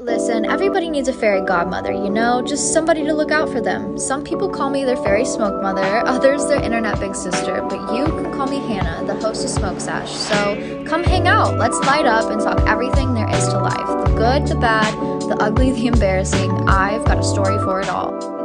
Listen, everybody needs a fairy godmother, just somebody to look out for them. Some people call me their fairy smoke mother, others their internet big sister, but you can call me Hannah, the host of Smoke Sesh. So come hang out, let's light up and talk everything there is to life. The good, the bad, the ugly, the embarrassing. I've got a story for it all.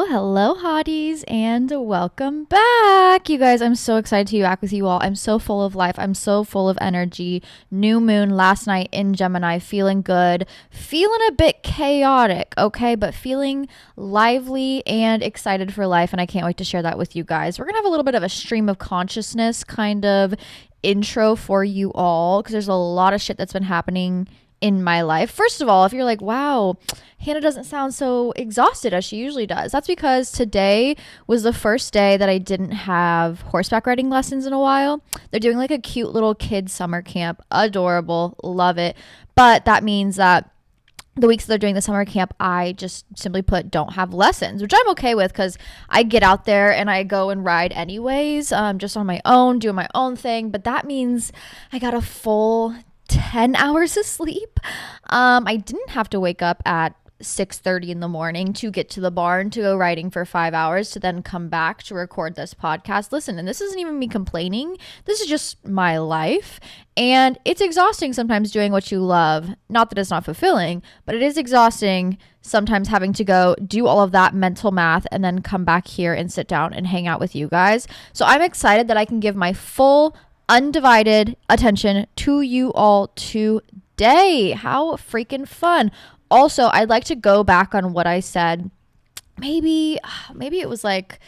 Hello, hotties, and welcome back. You guys, I'm so excited to be back with you all. I'm so full of life. I'm so full of energy. New moon last night in Gemini, feeling good, feeling a bit chaotic, okay, but feeling lively and excited for life, and I can't wait to share that with you guys. We're gonna have a little bit of a stream of consciousness kind of intro for you all because there's a lot of shit that's been happening in my life. First of all, if you're like, wow, Hannah doesn't sound so exhausted as she usually does, that's because today was the first day that I didn't have horseback riding lessons in a while. They're doing like a cute little kid summer camp. Adorable. Love it. But that means that the weeks that they're doing the summer camp, I just simply put don't have lessons, which I'm okay with because I get out there and I go and ride anyways, just on my own, doing my own thing. But that means I got a full 10 hours of sleep. I didn't have to wake up at 6:30 in the morning to get to the barn to go riding for 5 hours to then come back to record this podcast. Listen, and this isn't even me complaining. This is just my life. And it's exhausting sometimes doing what you love. Not that it's not fulfilling, but it is exhausting sometimes having to go do all of that mental math and then come back here and sit down and hang out with you guys. So I'm excited that I can give my full undivided attention to you all today. How freaking fun. Also, I'd like to go back on what I said. Maybe it was like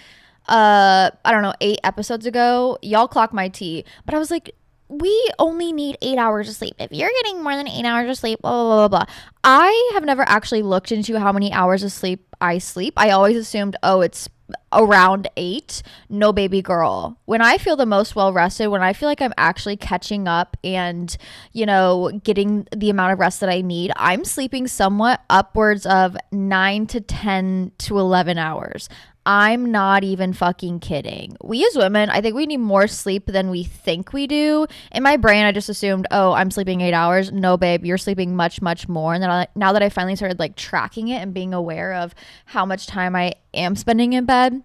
I don't know, 8 episodes ago. Y'all clock my tea. But I was like, we only need 8 hours of sleep. If you're getting more than 8 hours of sleep, blah, blah, blah, blah. I have never actually looked into how many hours of sleep I sleep. I always assumed, it's around 8. No, baby girl. When I feel the most well rested, when I feel like I'm actually catching up and, getting the amount of rest that I need, I'm sleeping somewhat upwards of 9 to 10 to 11 hours. I'm not even fucking kidding. We as women, I think we need more sleep than we think we do. In my brain, I just assumed, I'm sleeping 8 hours. No, babe, you're sleeping much, much more. And then now that I finally started like tracking it and being aware of how much time I am spending in bed,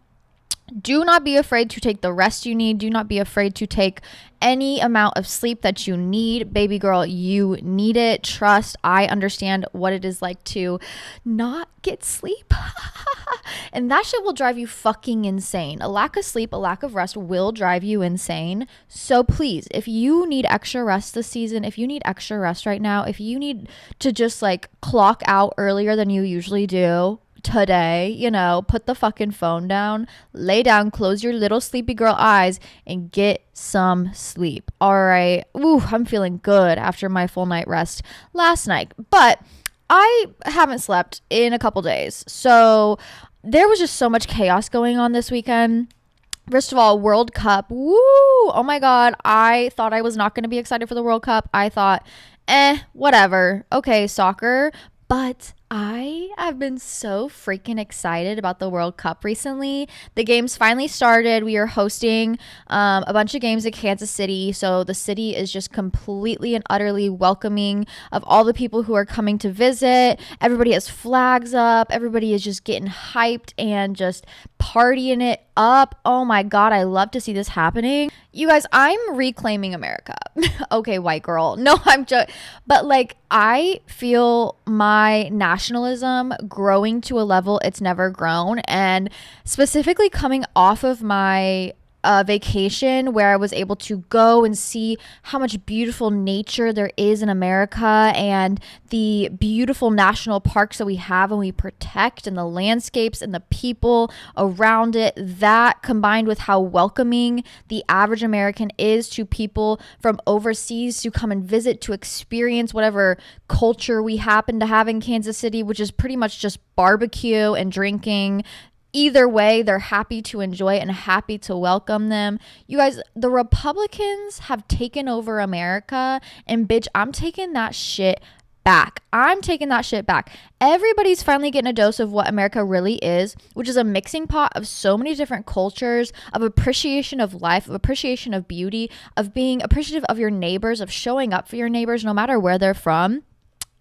do not be afraid to take the rest you need. Do not be afraid to take any amount of sleep that you need. Baby girl, you need it. Trust, I understand what it is like to not get sleep. And that shit will drive you fucking insane. A lack of sleep, a lack of rest will drive you insane. So please, if you need extra rest this season, if you need extra rest right now, if you need to just like clock out earlier than you usually do, today, put the fucking phone down, lay down, close your little sleepy girl eyes and get some sleep. All right. Ooh, I'm feeling good after my full night rest last night, but I haven't slept in a couple days. So there was just so much chaos going on this weekend. First of all, World Cup. Woo! Oh my God. I thought I was not going to be excited for the World Cup. I thought, whatever. Okay, soccer. But I have been so freaking excited about the World Cup recently. The games finally started. We are hosting a bunch of games at Kansas City. So the city is just completely and utterly welcoming of all the people who are coming to visit. Everybody has flags up. Everybody is just getting hyped and just partying it up. Oh my God, I love to see this happening. You guys, I'm reclaiming America. Okay, white girl. No, I'm just, but like, I feel my nationalism growing to a level it's never grown. And specifically coming off of my vacation where I was able to go and see how much beautiful nature there is in America and the beautiful national parks that we have and we protect and the landscapes and the people around it, that combined with how welcoming the average American is to people from overseas to come and visit, to experience whatever culture we happen to have in Kansas City, which is pretty much just barbecue and drinking. Either way, they're happy to enjoy it and happy to welcome them. You guys, the Republicans have taken over America, and bitch, I'm taking that shit back. I'm taking that shit back. Everybody's finally getting a dose of what America really is, which is a mixing pot of so many different cultures, of appreciation of life, of appreciation of beauty, of being appreciative of your neighbors, of showing up for your neighbors no matter where they're from.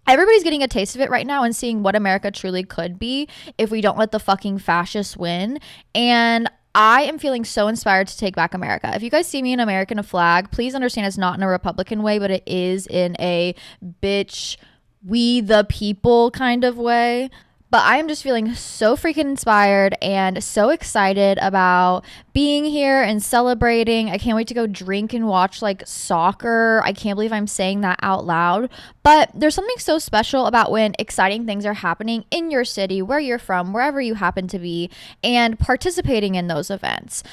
Everybody's getting a taste of it right now and seeing what America truly could be if we don't let the fucking fascists win. And I am feeling so inspired to take back America. If you guys see me in American flag, please understand it's not in a Republican way, but it is in a bitch, we the people kind of way. But I am just feeling so freaking inspired and so excited about being here and celebrating. I can't wait to go drink and watch like soccer. I can't believe I'm saying that out loud. But there's something so special about when exciting things are happening in your city, where you're from, wherever you happen to be, and participating in those events.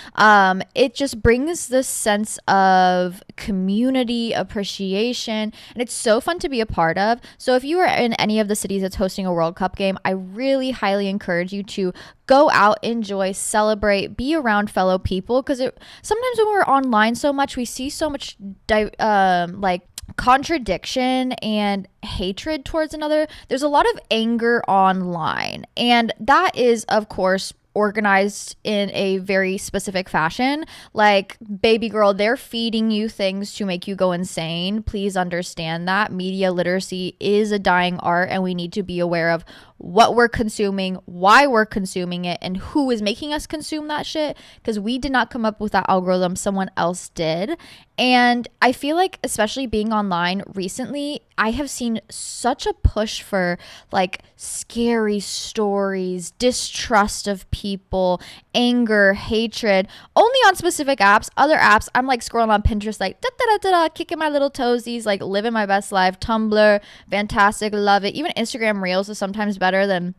It just brings this sense of community appreciation, and it's so fun to be a part of. So if you are in any of the cities that's hosting a World Cup game, I really highly encourage you to go out, enjoy, celebrate, be around fellow people, because sometimes when we're online so much, we see so much like contradiction and hatred towards another. There's a lot of anger online, and that is, of course, organized in a very specific fashion. Like, baby girl, they're feeding you things to make you go insane. Please understand that media literacy is a dying art, and we need to be aware of what we're consuming, why we're consuming it, and who is making us consume that shit, because we did not come up with that algorithm, someone else did. And I feel like, especially being online recently, I have seen such a push for like scary stories, distrust of people, anger, hatred, only on specific apps. Other apps, I'm like scrolling on Pinterest, like da da da da, kicking my little toesies, like living my best life. Tumblr, fantastic, love it. Even Instagram Reels is sometimes better than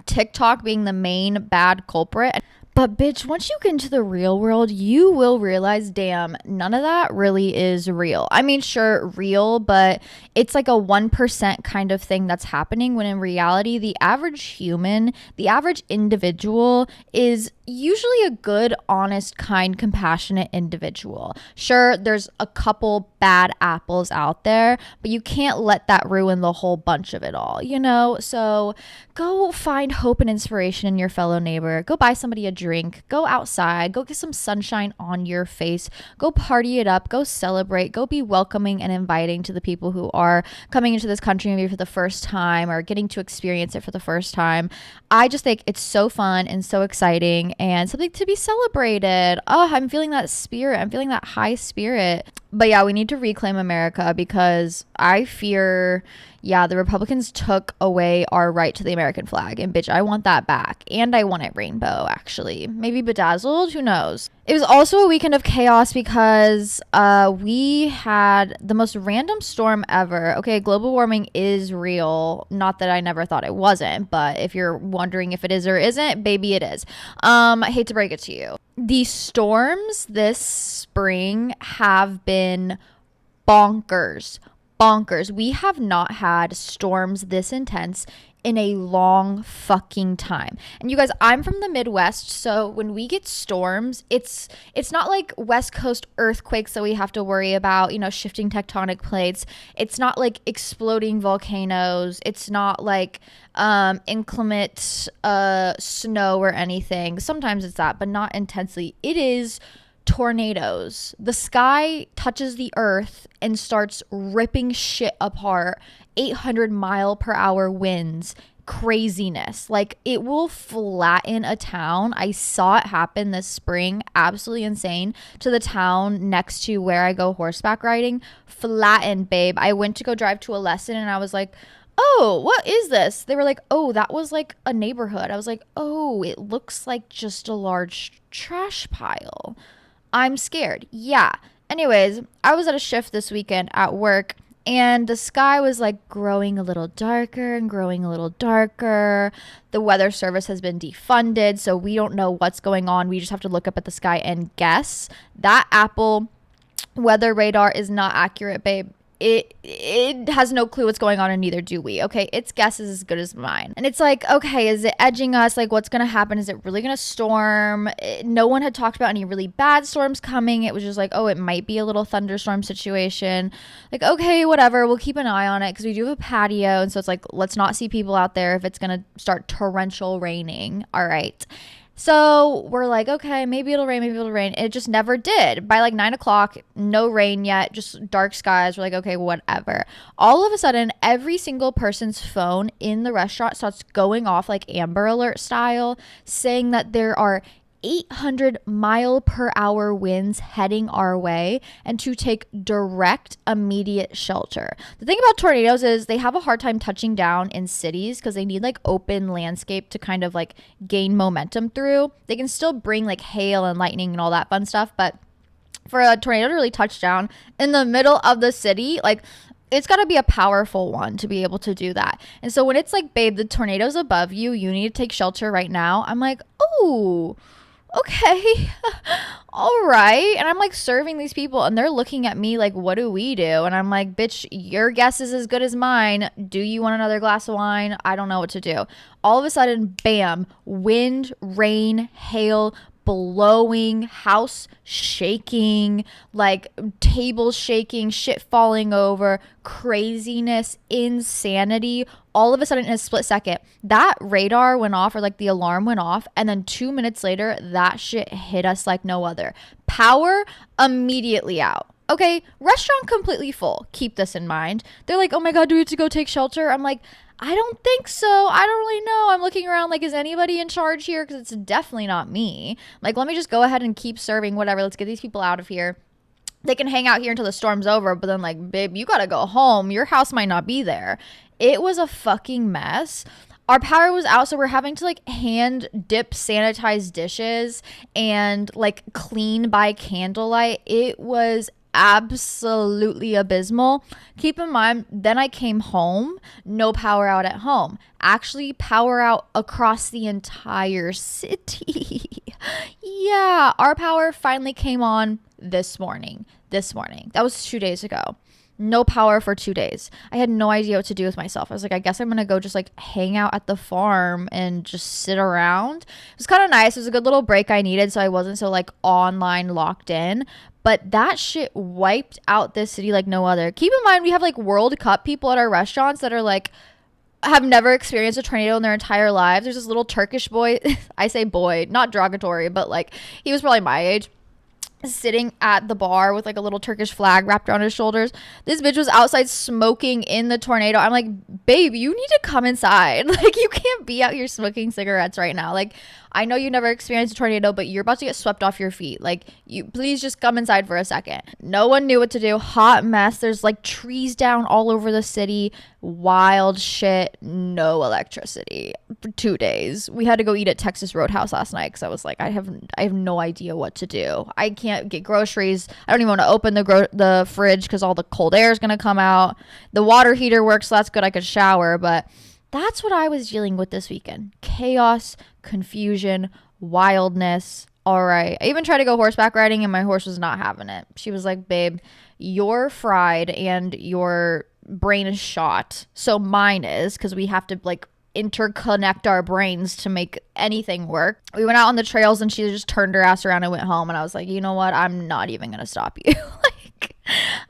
TikTok being the main bad culprit. But bitch, once you get into the real world, you will realize, damn, none of that really is real. I mean, sure, real, but it's like a 1% kind of thing that's happening, when in reality, the average human, the average individual is usually a good, honest, kind, compassionate individual. Sure, there's a couple bad apples out there, but you can't let that ruin the whole bunch of it all, you know? So go find hope and inspiration in your fellow neighbor. Go buy somebody a drink. Go outside. Go get some sunshine on your face. Go party it up. Go celebrate. Go be welcoming and inviting to the people who are coming into this country maybe for the first time, or getting to experience it for the first time. I just think it's so fun and so exciting, and something to be celebrated. Oh, I'm feeling that spirit. I'm feeling that high spirit. But yeah, we need to reclaim America, because I fear, yeah, the Republicans took away our right to the American flag, and bitch, I want that back. And I want it rainbow, actually. Maybe bedazzled, who knows? It was also a weekend of chaos because we had the most random storm ever. Okay, global warming is real. Not that I never thought it wasn't, but if you're wondering if it is or isn't, baby, it is. I hate to break it to you. The storms this spring have been bonkers. We have not had storms this intense in a long fucking time. And you guys, I'm from the Midwest, so when we get storms, it's not like West Coast earthquakes that we have to worry about, you know, shifting tectonic plates. It's not like exploding volcanoes. It's not like inclement snow or anything. Sometimes it's that, but not intensely. It is tornadoes. The sky touches the earth and starts ripping shit apart. 800-mile-per-hour winds, craziness. Like, it will flatten a town. I saw it happen this spring. Absolutely insane. To the town next to where I go horseback riding. Flattened, babe. I went to go drive to a lesson, and I was like, oh, what is this? They were like, oh, that was like a neighborhood. I was like, oh, it looks like just a large trash pile. I'm scared. Yeah. Anyways, I was at a shift this weekend at work, and the sky was like growing a little darker and growing a little darker. The weather service has been defunded, so we don't know what's going on. We just have to look up at the sky and guess. That Apple weather radar is not accurate, babe. it has no clue what's going on, and neither do we. Okay, its guess is as good as mine. And it's like, okay, is it edging us? Like, what's gonna happen? Is it really gonna storm? No one had talked about any really bad storms coming. It was just like, oh, it might be a little thunderstorm situation. Like, okay, whatever, we'll keep an eye on it, because we do have a patio, and so it's like, let's not see people out there if it's gonna start torrential raining. All right. So we're like, okay, maybe it'll rain, maybe it'll rain. It just never did. By like 9 o'clock, no rain yet, just dark skies. We're like, okay, whatever. All of a sudden, every single person's phone in the restaurant starts going off like Amber Alert style, saying that there are 800-mile-per-hour winds heading our way and to take direct, immediate shelter. The thing about tornadoes is they have a hard time touching down in cities because they need like open landscape to kind of like gain momentum through. They can still bring like hail and lightning and all that fun stuff, but for a tornado to really touch down in the middle of the city, like, it's got to be a powerful one to be able to do that. And so when it's like, babe, the tornado's above you, you need to take shelter right now, I'm like, oh, okay, all right. And I'm like serving these people, and they're looking at me like, what do we do? And I'm like, bitch, your guess is as good as mine. Do you want another glass of wine? I don't know what to do. All of a sudden, bam, wind, rain, hail, blowing, house shaking, like tables shaking, shit falling over, craziness, insanity. All of a sudden, in a split second, that radar went off, or like the alarm went off, and then 2 minutes later, that shit hit us like no other. Power immediately out. Okay, restaurant completely full. Keep this in mind. They're like, oh my God, do we have to go take shelter? I'm like, I don't think so. I don't really know. I'm looking around like, is anybody in charge here? Because it's definitely not me. Like, let me just go ahead and keep serving, whatever. Let's get these people out of here. They can hang out here until the storm's over, but then like, babe, you gotta go home. Your house might not be there. It was a fucking mess. Our power was out, so we're having to like hand dip sanitized dishes and like clean by candlelight. It was absolutely abysmal. Keep in mind, then I came home, no power out at home. Actually, power out across the entire city. Yeah, our power finally came on this morning. That was 2 days ago. No power for 2 days. I had no idea what to do with myself. I was like, I guess I'm gonna go just like hang out at the farm and just sit around. It was kind of nice. It was a good little break I needed, so I wasn't so like online locked in. But that shit wiped out this city like no other. Keep in mind, we have like World Cup people at our restaurants that are like, have never experienced a tornado in their entire lives. There's this little Turkish boy. I say boy, not derogatory, but like he was probably my age, sitting at the bar with like a little Turkish flag wrapped around his shoulders. This bitch was outside smoking in the tornado. I'm like, babe, you need to come inside. Like, you can't be out here smoking cigarettes right now. Like, I know you never experienced a tornado, but you're about to get swept off your feet. Like, you please just come inside for a second. No one knew what to do. Hot mess. There's like trees down all over the city. Wild shit. No electricity for 2 days. We had to go eat at Texas Roadhouse last night because I was like, I have no idea what to do. I can't get groceries. I don't even want to open the fridge because all the cold air is gonna come out. The water heater works, so that's good. I could shower, but that's what I was dealing with this weekend. Chaos, confusion, wildness. All right. I even tried to go horseback riding and my horse was not having it. She was like, babe, you're fried and your brain is shot. So mine is, because we have to like interconnect our brains to make anything work. We went out on the trails and she just turned her ass around and went home. And I was like, you know what? I'm not even going to stop you. Like,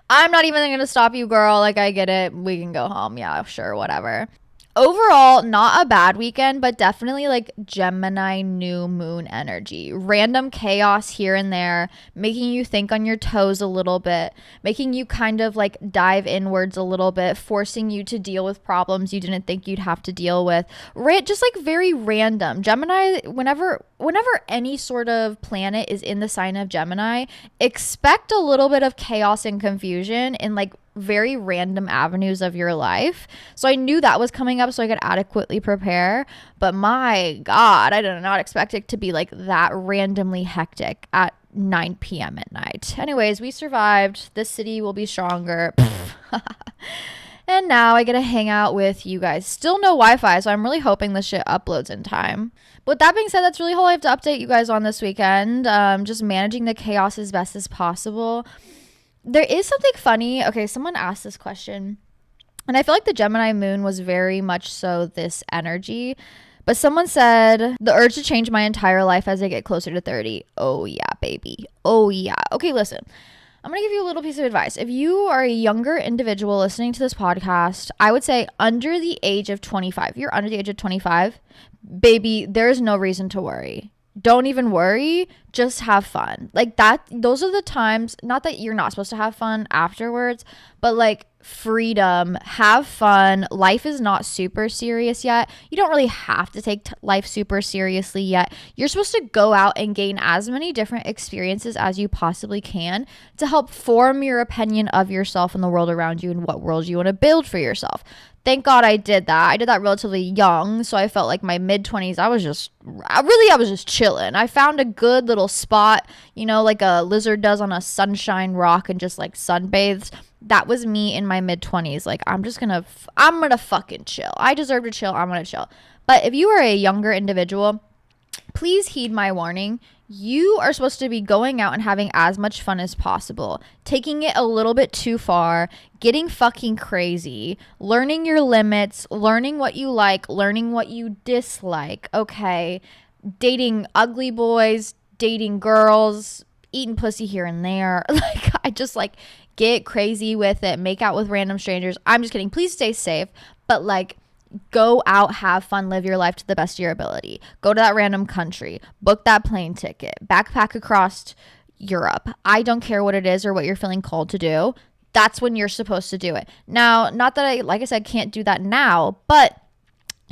I'm not even going to stop you, girl. Like, I get it. We can go home. Yeah, sure. Whatever. Overall, not a bad weekend, but definitely like Gemini new moon energy. Random chaos here and there, making you think on your toes a little bit, making you kind of like dive inwards a little bit, forcing you to deal with problems you didn't think you'd have to deal with. Just like very random. Gemini, whenever any sort of planet is in the sign of Gemini, expect a little bit of chaos and confusion in like very random avenues of your life. So I knew that was coming up so I could adequately prepare, but my God, I did not expect it to be like that randomly hectic at 9 p.m. at night. Anyways, we survived. This city will be stronger. And now I get to hang out with you guys. Still no Wi-Fi, so I'm really hoping this shit uploads in time. But with that being said, that's really all I have to update you guys on this weekend. Just managing the chaos as best as possible. there is something funny. Okay, someone asked this question, and I feel like the Gemini moon was very much so this energy. But someone said, the urge to change my entire life as I get closer to 30. Oh, yeah, baby. Oh, yeah. Okay, listen. I'm going to give you a little piece of advice. If you are a younger individual listening to this podcast, I would say under the age of 25. If you're under the age of 25, baby, there's no reason to worry. Don't even worry. Just have fun. Like that. Those are the times, not that you're not supposed to have fun afterwards, but like freedom, have fun. Life is not super serious yet. You don't really have to take life super seriously yet. You're supposed to go out and gain as many different experiences as you possibly can to help form your opinion of yourself and the world around you and what world you want to build for yourself. Thank God I did that. I did that relatively young, so I felt like my mid-20s, I was just chilling. I found a good little spot, you know, like a lizard does on a sunshine rock, and just like sunbathes. That was me in my mid-20s. Like, I'm gonna fucking chill. I deserve to chill. I'm gonna chill. But if you are a younger individual, please heed my warning. You are supposed to be going out and having as much fun as possible, taking it a little bit too far, getting fucking crazy, learning your limits, learning what you like, learning what you dislike, okay? Dating ugly boys, dating girls, eating pussy here and there. Like, I just like get crazy with it, make out with random strangers. I'm just kidding. Please stay safe. But like, go out, have fun, live your life to the best of your ability. Go to that random country, book that plane ticket, backpack across Europe. I don't care what it is or what you're feeling called to do. That's when you're supposed to do it. Now, not that I, like I said, can't do that now, but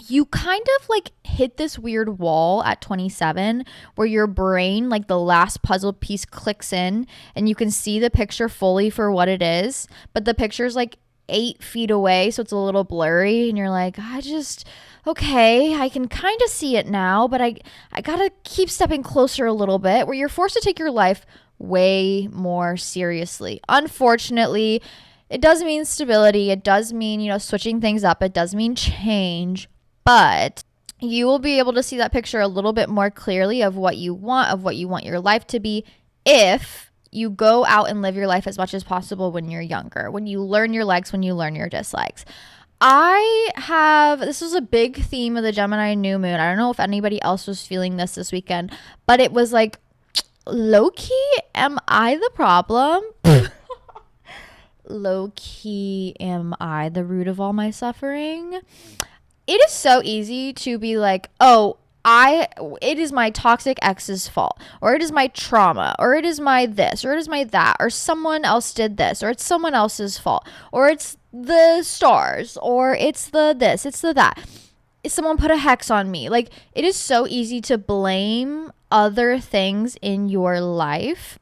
you kind of like hit this weird wall at 27 where your brain, like the last puzzle piece, clicks in and you can see the picture fully for what it is, but the picture's like 8 feet away, so it's a little blurry, and you're like, okay, I can kind of see it now, but I gotta keep stepping closer a little bit, where you're forced to take your life way more seriously. Unfortunately, it does mean stability, it does mean, you know, switching things up, it does mean change, but you will be able to see that picture a little bit more clearly of what you want your life to be, if you go out and live your life as much as possible when you're younger, when you learn your likes, when you learn your dislikes. This was a big theme of the Gemini new moon. I don't know if anybody else was feeling this weekend, but it was like, low-key, am I the problem? Low-key, am I the root of all my suffering? It is so easy to be like, oh, it is my toxic ex's fault, or it is my trauma, or it is my this, or it is my that, or someone else did this, or it's someone else's fault, or it's the stars, or it's the this, it's the that. Someone put a hex on me. Like, it is so easy to blame other things in your life.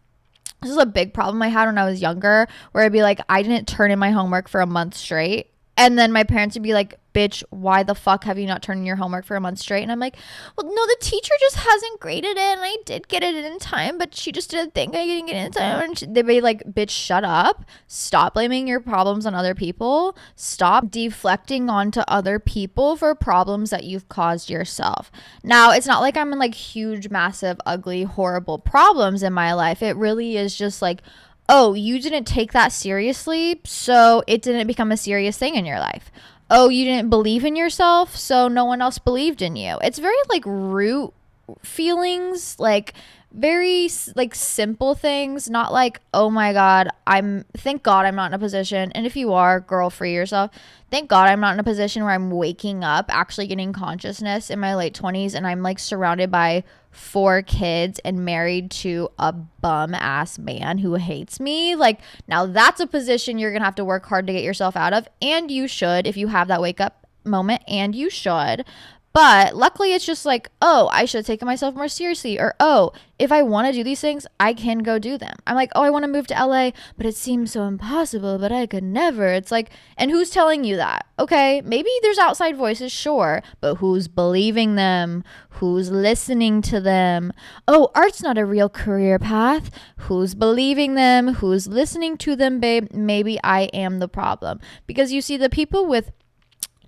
This is a big problem I had when I was younger, where I'd be like, I didn't turn in my homework for a month straight. And then my parents would be like, bitch, why the fuck have you not turned in your homework for a month straight? And I'm like, well, no, the teacher just hasn't graded it, and I did get it in time, but she just didn't think I didn't get it in time. And they'd be like, bitch, shut up. Stop blaming your problems on other people. Stop deflecting onto other people for problems that you've caused yourself. Now, it's not like I'm in like huge, massive, ugly, horrible problems in my life. It really is just like, oh, you didn't take that seriously, so it didn't become a serious thing in your life. Oh, you didn't believe in yourself, so no one else believed in you. It's very like root feelings, like very like simple things, not like, oh my God, thank God I'm not in a position. And if you are, girl, free yourself. Thank God I'm not in a position where I'm waking up, actually getting consciousness in my late 20s, and I'm like surrounded by 4 kids and married to a bum ass man who hates me. Like, now that's a position you're gonna have to work hard to get yourself out of, and you should if you have that wake up moment, and you should. But luckily it's just like, oh, I should have taken myself more seriously, or oh, if I want to do these things, I can go do them. I'm like, oh, I want to move to LA, but it seems so impossible, but I could never. It's like, and who's telling you that? Okay, maybe there's outside voices, sure, but who's believing them? Who's listening to them? Oh, art's not a real career path. Who's believing them? Who's listening to them, babe? Maybe I am the problem. Because you see, the people with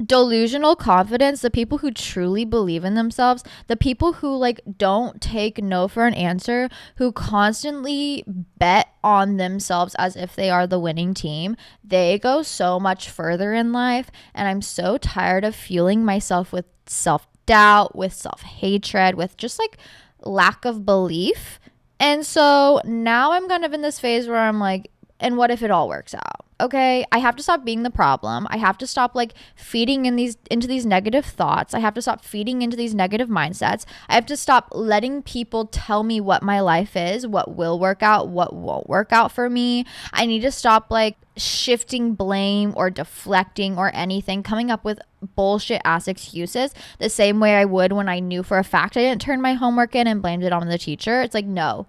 delusional confidence, the people who truly believe in themselves, the people who like don't take no for an answer, who constantly bet on themselves as if they are the winning team, they go so much further in life. And I'm so tired of fueling myself with self-doubt, with self-hatred, with just like lack of belief. And so now I'm kind of in this phase where I'm like, and what if it all works out? Okay, I have to stop being the problem. I have to stop like feeding into these negative thoughts. I have to stop feeding into these negative mindsets. I have to stop letting people tell me what my life is, what will work out, what won't work out for me. I need to stop like shifting blame or deflecting or anything, coming up with bullshit ass excuses the same way I would when I knew for a fact I didn't turn my homework in and blamed it on the teacher. It's like, no.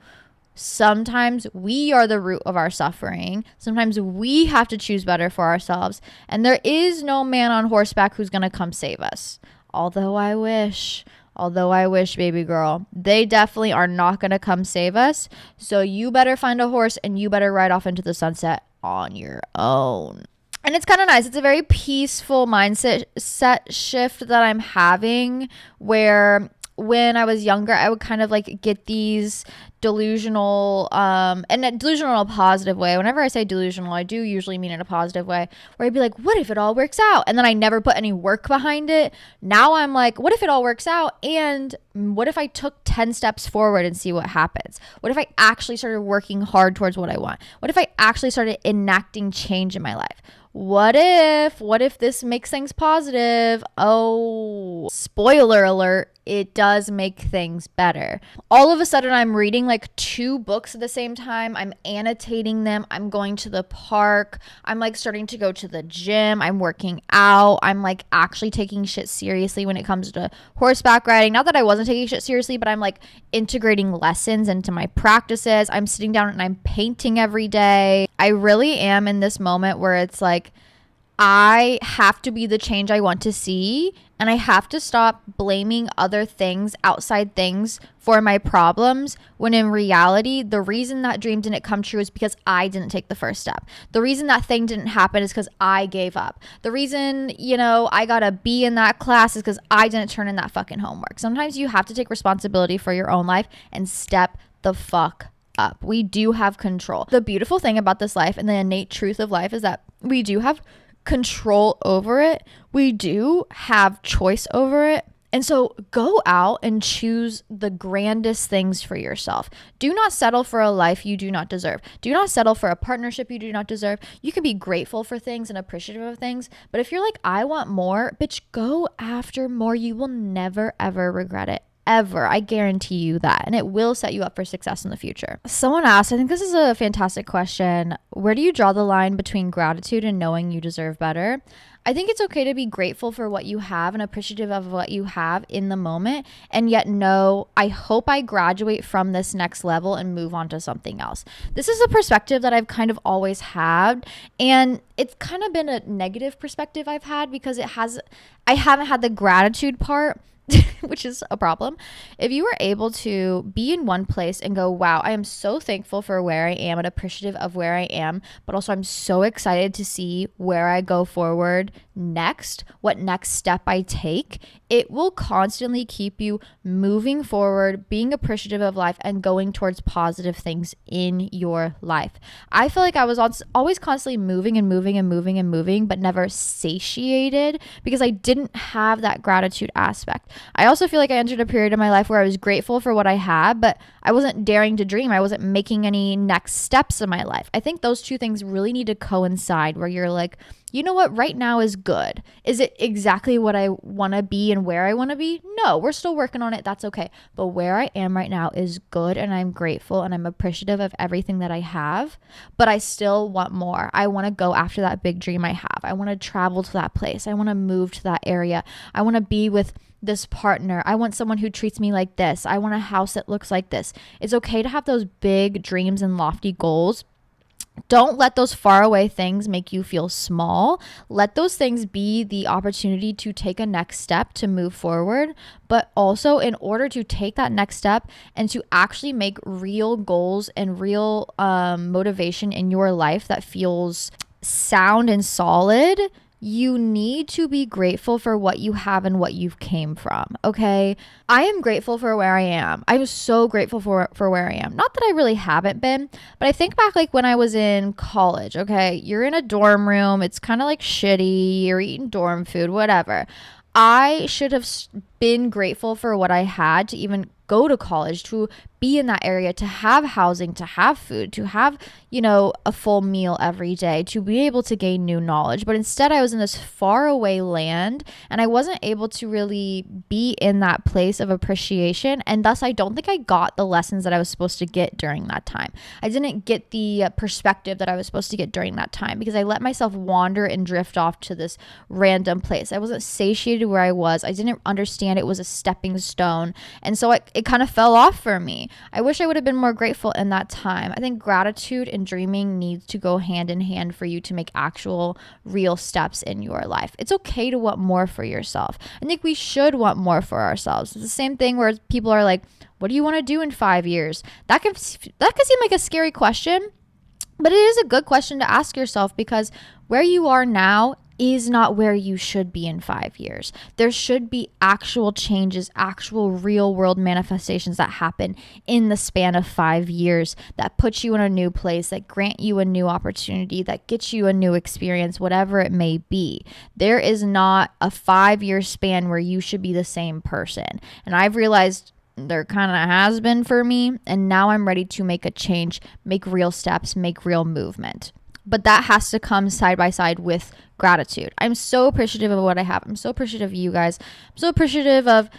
Sometimes we are the root of our suffering. Sometimes we have to choose better for ourselves. And there is no man on horseback who's going to come save us. Although I wish, baby girl, they definitely are not going to come save us. So you better find a horse and you better ride off into the sunset on your own. And it's kind of nice. It's a very peaceful mindset shift that I'm having, where when I was younger, I would kind of like get these delusional, and delusional in a positive way. Whenever I say delusional, I do usually mean in a positive way, where I'd be like, what if it all works out? And then I never put any work behind it. Now I'm like, what if it all works out? And what if I took 10 steps forward and see what happens? What if I actually started working hard towards what I want? What if I actually started enacting change in my life? What if this makes things positive? Oh, spoiler alert, it does make things better. All of a sudden, I'm reading like 2 books at the same time. I'm annotating them. I'm going to the park. I'm like starting to go to the gym. I'm working out. I'm like actually taking shit seriously when it comes to horseback riding. Not that I wasn't taking shit seriously, but I'm like integrating lessons into my practices. I'm sitting down and I'm painting every day. I really am in this moment where it's like, I have to be the change I want to see, and I have to stop blaming other things, outside things, for my problems, when in reality, the reason that dream didn't come true is because I didn't take the first step. The reason that thing didn't happen is because I gave up. The reason, I got a B in that class is because I didn't turn in that fucking homework. Sometimes you have to take responsibility for your own life and step the fuck up. We do have control. The beautiful thing about this life and the innate truth of life is that we do have control over it. We do have choice over it. And so go out and choose the grandest things for yourself. Do not settle for a life you do not deserve. Do not settle for a partnership you do not deserve. You can be grateful for things and appreciative of things. But if you're like, I want more, bitch, go after more. You will never, ever regret it. Ever. I guarantee you that. And it will set you up for success in the future. Someone asked, I think this is a fantastic question, where do you draw the line between gratitude and knowing you deserve better? I think it's okay to be grateful for what you have and appreciative of what you have in the moment, and yet know, I hope I graduate from this next level and move on to something else. This is a perspective that I've kind of always had, and it's kind of been a negative perspective I've had because I haven't had the gratitude part, which is a problem. If you were able to be in one place and go, wow, I am so thankful for where I am and appreciative of where I am, but also I'm so excited to see where I go forward next, what next step I take, it will constantly keep you moving forward, being appreciative of life, and going towards positive things in your life. I feel like I was always constantly moving and moving and moving and moving, but never satiated because I didn't have that gratitude aspect. I also feel like I entered a period in my life where I was grateful for what I had, but I wasn't daring to dream. I wasn't making any next steps in my life. I think those two things really need to coincide, where you're like, you know what, right now is good. Is it exactly what I want to be and where I want to be? No, we're still working on it. That's okay. But where I am right now is good, and I'm grateful and I'm appreciative of everything that I have, but I still want more. I want to go after that big dream I have. I want to travel to that place. I want to move to that area. I want to be with this partner. I want someone who treats me like this. I want a house that looks like this. It's okay to have those big dreams and lofty goals. Don't let those faraway things make you feel small. Let those things be the opportunity to take a next step to move forward. But also, in order to take that next step and to actually make real goals and real motivation in your life that feels sound and solid, you need to be grateful for what you have and what you've came from. Okay. I am grateful for where I am. I'm so grateful for where I am. Not that I really haven't been, but I think back like when I was in college. Okay. You're in a dorm room. It's kind of like shitty. You're eating dorm food, whatever. I should have been grateful for what I had to even go to college, to be in that area, to have housing, to have food, to have, a full meal every day, to be able to gain new knowledge. But instead, I was in this far away land and I wasn't able to really be in that place of appreciation. And thus, I don't think I got the lessons that I was supposed to get during that time. I didn't get the perspective that I was supposed to get during that time because I let myself wander and drift off to this random place. I wasn't satiated where I was. I didn't understand it was a stepping stone. And so it kind of fell off for me. I wish I would have been more grateful in that time. I think gratitude and dreaming needs to go hand in hand for you to make actual real steps in your life. It's okay to want more for yourself. I think we should want more for ourselves. It's the same thing where people are like, what do you want to do in 5 years? That could seem like a scary question, but it is a good question to ask yourself because where you are now is not where you should be in 5 years. There should be actual changes, actual real world manifestations that happen in the span of 5 years that put you in a new place, that grant you a new opportunity, that gets you a new experience, whatever it may be. There is not a 5-year span where you should be the same person. And I've realized there kind of has been for me, and now I'm ready to make a change, make real steps, make real movement. But that has to come side by side with gratitude. I'm so appreciative of what I have. I'm so appreciative of you guys. I'm so appreciative of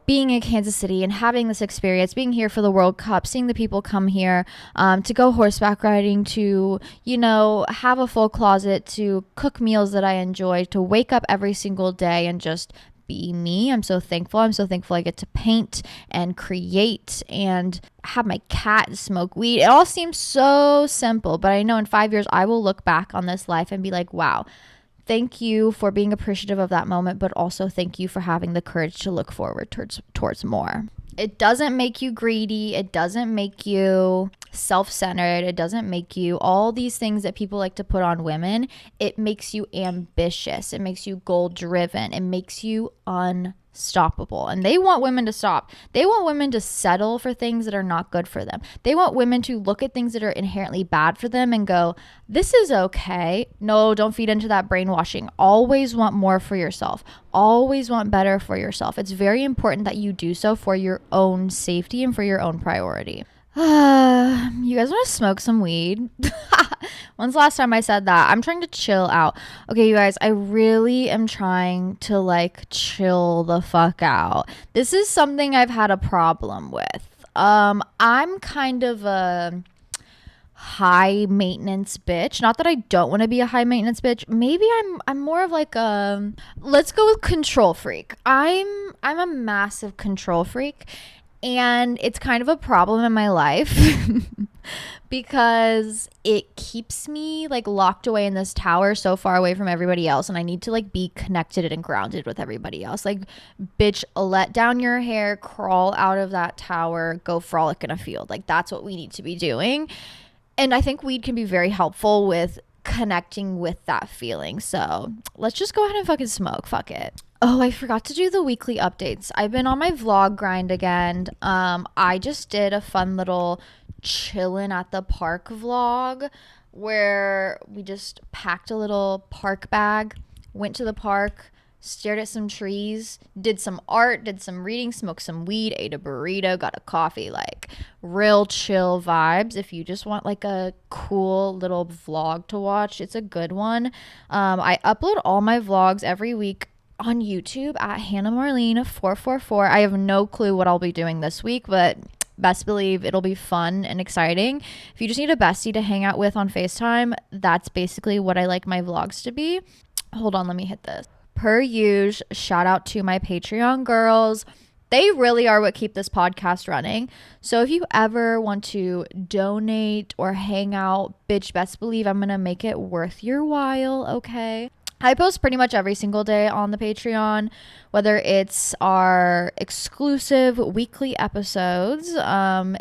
being in Kansas City and having this experience, being here for the World Cup, seeing the people come here, to go horseback riding, to, have a full closet, to cook meals that I enjoy, to wake up every single day and just be me. I'm so thankful. I'm so thankful I get to paint and create and have my cat smoke weed. It all seems so simple, but I know in 5 years I will look back on this life and be like, wow, thank you for being appreciative of that moment, but also thank you for having the courage to look forward towards more. It doesn't make you greedy. It doesn't make you self-centered. It doesn't make you all these things that people like to put on women. It makes you ambitious. It makes you goal-driven. It makes you unstoppable. And they want women to stop. They want women to settle for things that are not good for them. They want women to look at things that are inherently bad for them and go, this is okay. No, don't feed into that brainwashing. Always want more for yourself. Always want better for yourself. It's very important that you do so for your own safety and for your own priority. You guys want to smoke some weed? When's the last time I said that? I'm trying to chill out. Okay, you guys, I really am trying to chill the fuck out. This is something I've had a problem with. I'm kind of a high maintenance bitch. Not that I don't want to be a high maintenance bitch. Maybe I'm more of let's go with control freak. I'm a massive control freak. And it's kind of a problem in my life because it keeps me locked away in this tower so far away from everybody else. And I need to be connected and grounded with everybody else. Bitch, let down your hair, crawl out of that tower, go frolic in a field. That's what we need to be doing. And I think weed can be very helpful with connecting with that feeling. So let's just go ahead and fucking smoke. Fuck it. Oh, I forgot to do the weekly updates. I've been on my vlog grind again. I just did a fun little chillin' at the park vlog where we just packed a little park bag, went to the park, stared at some trees, did some art, did some reading, smoked some weed, ate a burrito, got a coffee, real chill vibes. If you just want a cool little vlog to watch, it's a good one. I upload all my vlogs every week on YouTube at Hannah Marlene 444. I have no clue what I'll be doing this week, but best believe it'll be fun and exciting. If you just need a bestie to hang out with on FaceTime, that's basically what I like my vlogs to be. Hold on, let me hit this. Per usual, shout out to my Patreon girls. They really are what keep this podcast running. So if you ever want to donate or hang out, bitch, best believe I'm going to make it worth your while, okay? I post pretty much every single day on the Patreon, whether it's our exclusive weekly episodes,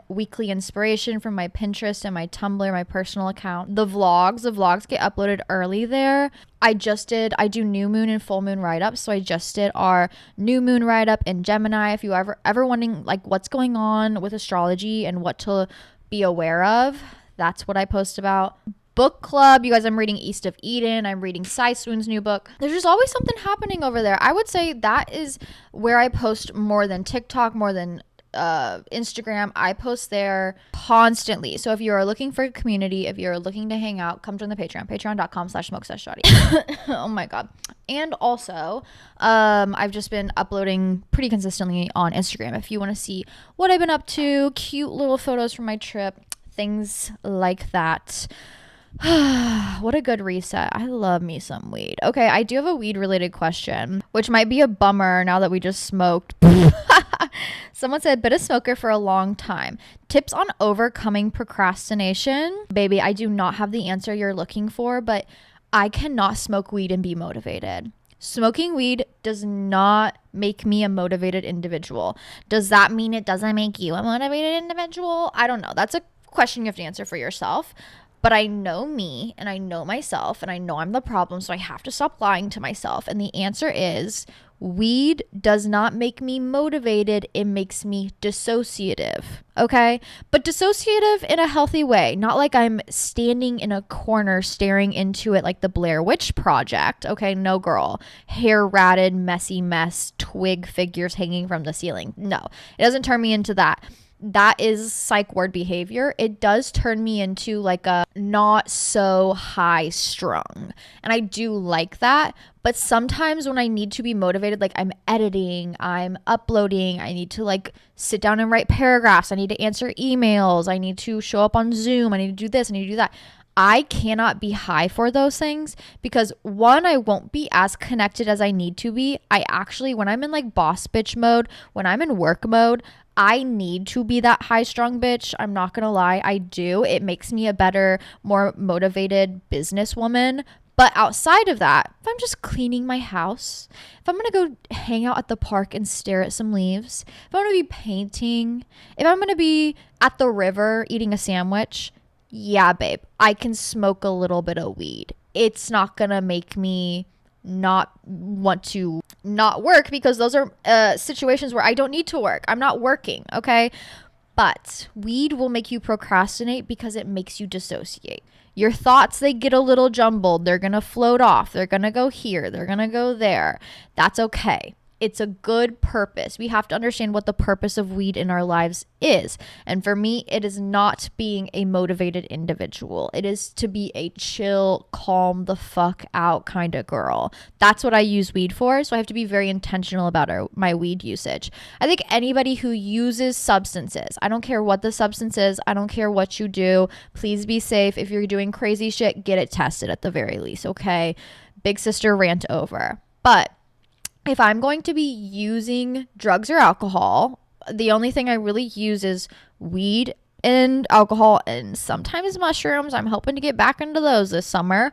weekly inspiration from my Pinterest and my Tumblr, my personal account, the vlogs get uploaded early there. I do new moon and full moon write-ups. So I just did our new moon write-up in Gemini. If you ever wondering like what's going on with astrology and what to be aware of, that's what I post about. Book club, you guys, I'm reading East of Eden. I'm reading Sai Swoon's new book. There's just always something happening over there. I would say that is where I post more than TikTok, more than Instagram. I post there constantly. So if you are looking for a community, if you're looking to hang out, come join the Patreon, patreon.com/smokeseshawties. Oh my god. And also I've just been uploading pretty consistently on Instagram. If you want to see what I've been up to, cute little photos from my trip, things like that. What a good reset. I love me some weed. Okay, I do have a weed related question, which might be a bummer now that we just smoked. Someone said, been a smoker for a long time. Tips on overcoming procrastination? Baby, I do not have the answer you're looking for, but I cannot smoke weed and be motivated. Smoking weed does not make me a motivated individual. Does that mean it doesn't make you a motivated individual? I don't know. That's a question you have to answer for yourself. But I know me and I know myself and I know I'm the problem, so I have to stop lying to myself. And the answer is weed does not make me motivated. It makes me dissociative. Okay? But dissociative in a healthy way. Not like I'm standing in a corner staring into it like the Blair Witch Project. Okay? No, girl. Hair ratted, messy mess, twig figures hanging from the ceiling. No. It doesn't turn me into that. That is psych ward behavior. It does turn me into like a not so high strung. And I do like that. But sometimes when I need to be motivated, like I'm editing, I'm uploading, I need to like sit down and write paragraphs. I need to answer emails. I need to show up on Zoom. I need to do this. I need to do that. I cannot be high for those things because one, I won't be as connected as I need to be. I actually, when I'm in like boss bitch mode, when I'm in work mode, I need to be that high strung bitch. I'm not gonna lie, I do. It makes me a better, more motivated businesswoman. But outside of that, if I'm just cleaning my house, if I'm gonna go hang out at the park and stare at some leaves, if I'm gonna be painting, if I'm gonna be at the river eating a sandwich, yeah, babe, I can smoke a little bit of weed. It's not gonna make me not want to not work because those are situations where I don't need to work. I'm not working, okay? But weed will make you procrastinate because it makes you dissociate. Your thoughts, they get a little jumbled. They're gonna float off. They're gonna go here. They're gonna go there. That's okay. It's a good purpose. We have to understand what the purpose of weed in our lives is. And for me, it is not being a motivated individual. It is to be a chill, calm the fuck out kind of girl. That's what I use weed for. So I have to be very intentional about my weed usage. I think anybody who uses substances, I don't care what the substance is, I don't care what you do, please be safe. If you're doing crazy shit, get it tested at the very least, okay? Big sister rant over. But if I'm going to be using drugs or alcohol, the only thing I really use is weed and alcohol and sometimes mushrooms. I'm hoping to get back into those this summer.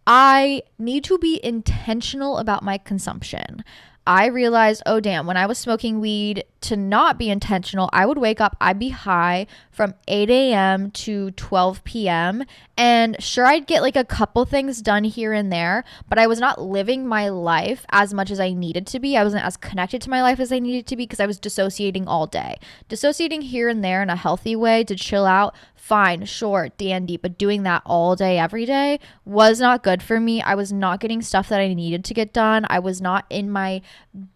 I need to be intentional about my consumption. I realized, oh damn, when I was smoking weed, to not be intentional, I would wake up, I'd be high from 8 a.m. to 12 p.m. And sure, I'd get like a couple things done here and there, but I was not living my life as much as I needed to be. I wasn't as connected to my life as I needed to be because I was dissociating all day. Dissociating here and there in a healthy way to chill out, fine, sure, dandy, but doing that all day, every day was not good for me. I was not getting stuff that I needed to get done. I was not in my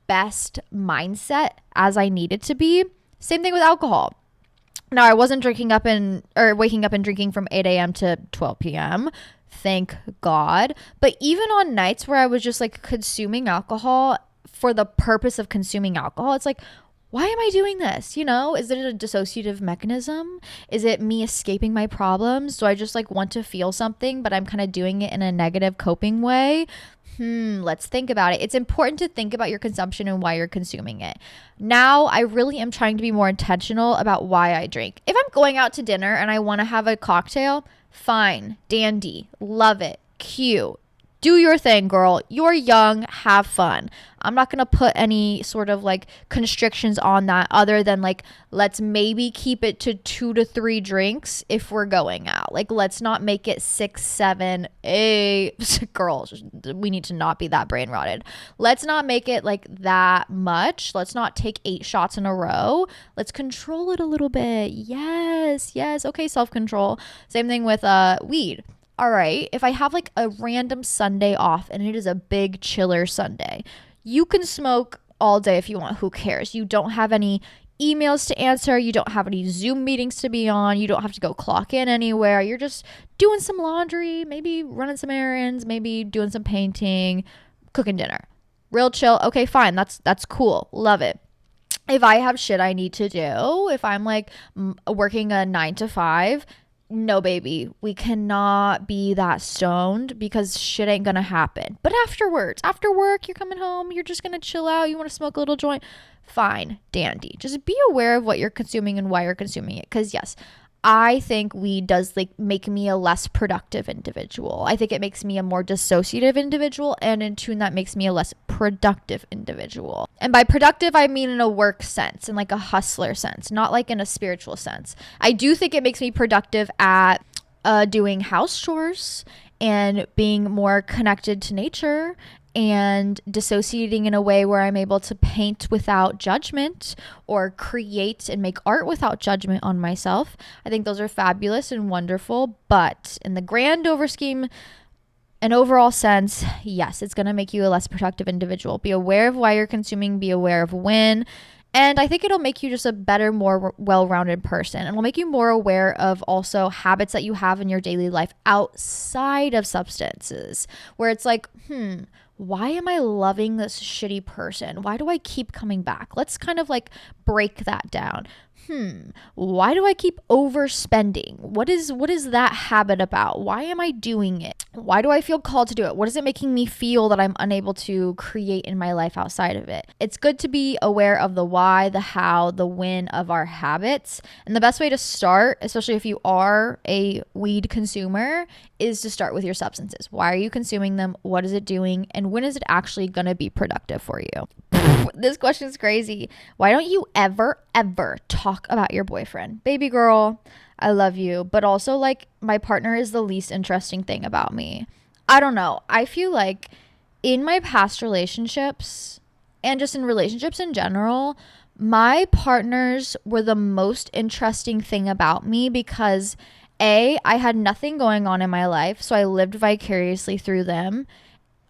best mindset as I needed to be. Same thing with alcohol. Now, I wasn't waking up and drinking from 8 a.m. to 12 p.m. Thank God. But even on nights where I was just like consuming alcohol for the purpose of consuming alcohol, it's like, why am I doing this? You know, is it a dissociative mechanism? Is it me escaping my problems? Do I just like want to feel something, but I'm kind of doing it in a negative coping way? Let's think about it. It's important to think about your consumption and why you're consuming it. Now, I really am trying to be more intentional about why I drink. If I'm going out to dinner and I want to have a cocktail, fine, dandy, love it, cute. do your thing, girl. You're young, have fun. I'm not going to put any sort of like constrictions on that other than like, let's maybe keep it to 2 to 3 drinks if we're going out. Like, let's not make it 6, 7, 8. Girls, we need to not be that brain rotted. Let's not make it like that much. Let's not take 8 shots in a row. Let's control it a little bit. Yes. Okay, self-control. Same thing with weed. All right, if I have like a random Sunday off and it is a big chiller Sunday, you can smoke all day if you want. Who cares? You don't have any emails to answer. You don't have any Zoom meetings to be on. You don't have to go clock in anywhere. You're just doing some laundry, maybe running some errands, maybe doing some painting, cooking dinner. Real chill. Okay, fine. That's cool. Love it. If I have shit I need to do, if I'm like working a 9 to 5, no, baby, we cannot be that stoned because shit ain't gonna happen. But afterwards, after work, you're coming home, you're just gonna chill out, you want to smoke a little joint, fine, dandy. Just be aware of what you're consuming and why you're consuming it. Because yes, I think weed does like make me a less productive individual. I think it makes me a more dissociative individual, and in tune that makes me a less productive individual. And by productive, I mean in a work sense, in like a hustler sense, not like in a spiritual sense. I do think it makes me productive at doing house chores and being more connected to nature and dissociating in a way where I'm able to paint without judgment or create and make art without judgment on myself. I think those are fabulous and wonderful, but in the grand scheme and overall sense, yes, it's going to make you a less productive individual. Be aware of why you're consuming, be aware of when. And I think it'll make you just a better, more well-rounded person. It'll make you more aware of also habits that you have in your daily life outside of substances, where it's like, why am I loving this shitty person? Why do I keep coming back? Let's kind of like break that down. Why do I keep overspending? What is that habit about? Why am I doing it? Why do I feel called to do it? What is it making me feel that I'm unable to create in my life outside of it? It's good to be aware of the why, the how, the when of our habits. And the best way to start, especially if you are a weed consumer, is to start with your substances. Why are you consuming them? What is it doing? And when is it actually going to be productive for you? This question is crazy. Why don't you ever talk about your boyfriend? Baby girl, I love you, but also like my partner is the least interesting thing about me. I don't know. I feel like in my past relationships and just in relationships in general, my partners were the most interesting thing about me because A, I had nothing going on in my life, so I lived vicariously through them,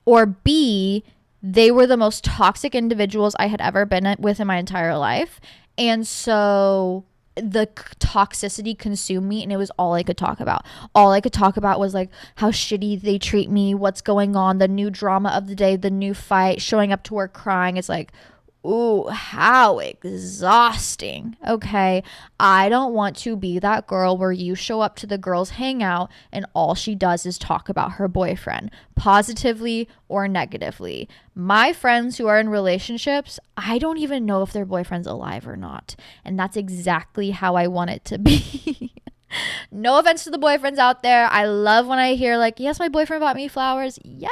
or B, they were the most toxic individuals I had ever been with in my entire life. And so the toxicity consumed me and it was all I could talk about. All I could talk about was like how shitty they treat me, what's going on, the new drama of the day, the new fight, showing up to work crying. It's like, ooh, how exhausting. Okay, I don't want to be that girl where you show up to the girls' hangout and all she does is talk about her boyfriend, positively or negatively. My friends who are in relationships, I don't even know if their boyfriend's alive or not. And that's exactly how I want it to be. No offense to the boyfriends out there. I love when I hear like, yes, my boyfriend bought me flowers. Yes,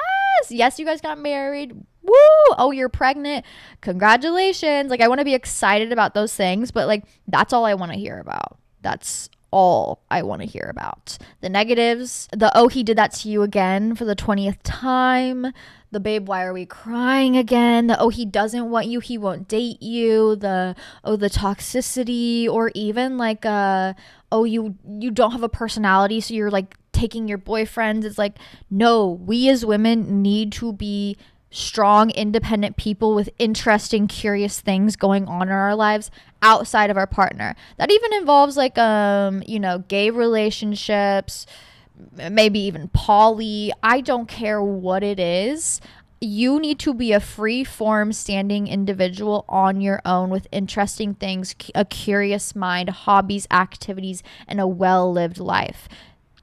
you guys got married. Woo! Oh, you're pregnant. Congratulations. Like, I want to be excited about those things, but like, that's all I want to hear about. That's all I want to hear about. The negatives, the, oh, he did that to you again for the 20th time. The, babe, why are we crying again? The, oh, he doesn't want you, he won't date you. The, oh, the toxicity, or even like, oh, you don't have a personality, so you're like taking your boyfriends. It's like, no, we as women need to be strong, independent people with interesting, curious things going on in our lives outside of our partner. That even involves like, gay relationships, maybe even poly. I don't care what it is. You need to be a free form standing individual on your own with interesting things, a curious mind, hobbies, activities, and a well-lived life.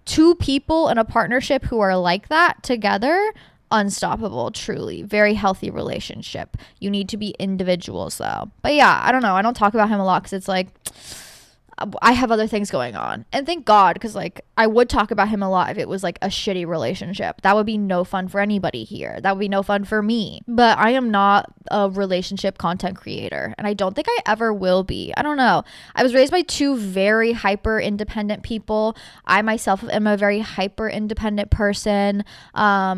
Two people in a partnership who are like that together, unstoppable, truly. Very healthy relationship. You need to be individuals though. But yeah, I don't know. I don't talk about him a lot because it's like, I have other things going on. And thank God, because like I would talk about him a lot if it was like a shitty relationship. That would be no fun for anybody here. That would be no fun for me. But I am not a relationship content creator, and I don't think I ever will be. I don't know. I was raised by two very hyper independent people. I myself am a very hyper independent person.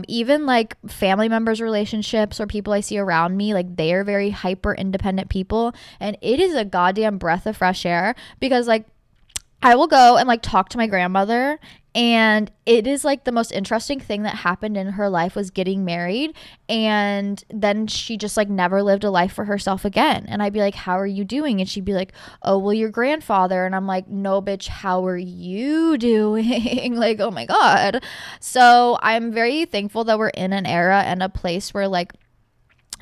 Even like family members' relationships or people I see around me, like they are very hyper independent people, and it is a goddamn breath of fresh air because like I will go and like talk to my grandmother, and it is like the most interesting thing that happened in her life was getting married, and then she just like never lived a life for herself again. And I'd be like, how are you doing? And she'd be like, oh well, your grandfather. And I'm like, no bitch, how are you doing? Like, oh my God. So I'm very thankful that we're in an era and a place where like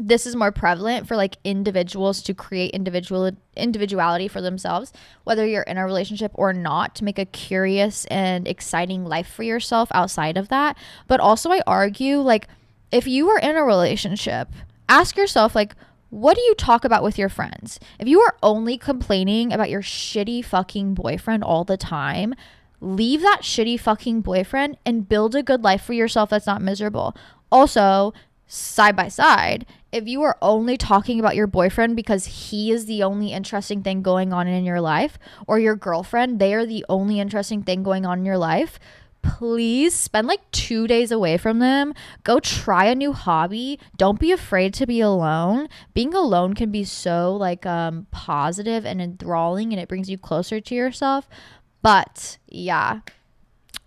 this is more prevalent for like individuals to create individuality for themselves, whether you're in a relationship or not, to make a curious and exciting life for yourself outside of that. But also I argue like if you are in a relationship, ask yourself like, what do you talk about with your friends? If you are only complaining about your shitty fucking boyfriend all the time, leave that shitty fucking boyfriend and build a good life for yourself that's not miserable. Also, side by side, if you are only talking about your boyfriend because he is the only interesting thing going on in your life, or your girlfriend, they are the only interesting thing going on in your life, please spend like 2 days away from them. Go try a new hobby. Don't be afraid to be alone. Being alone can be so like positive and enthralling, and it brings you closer to yourself. But yeah,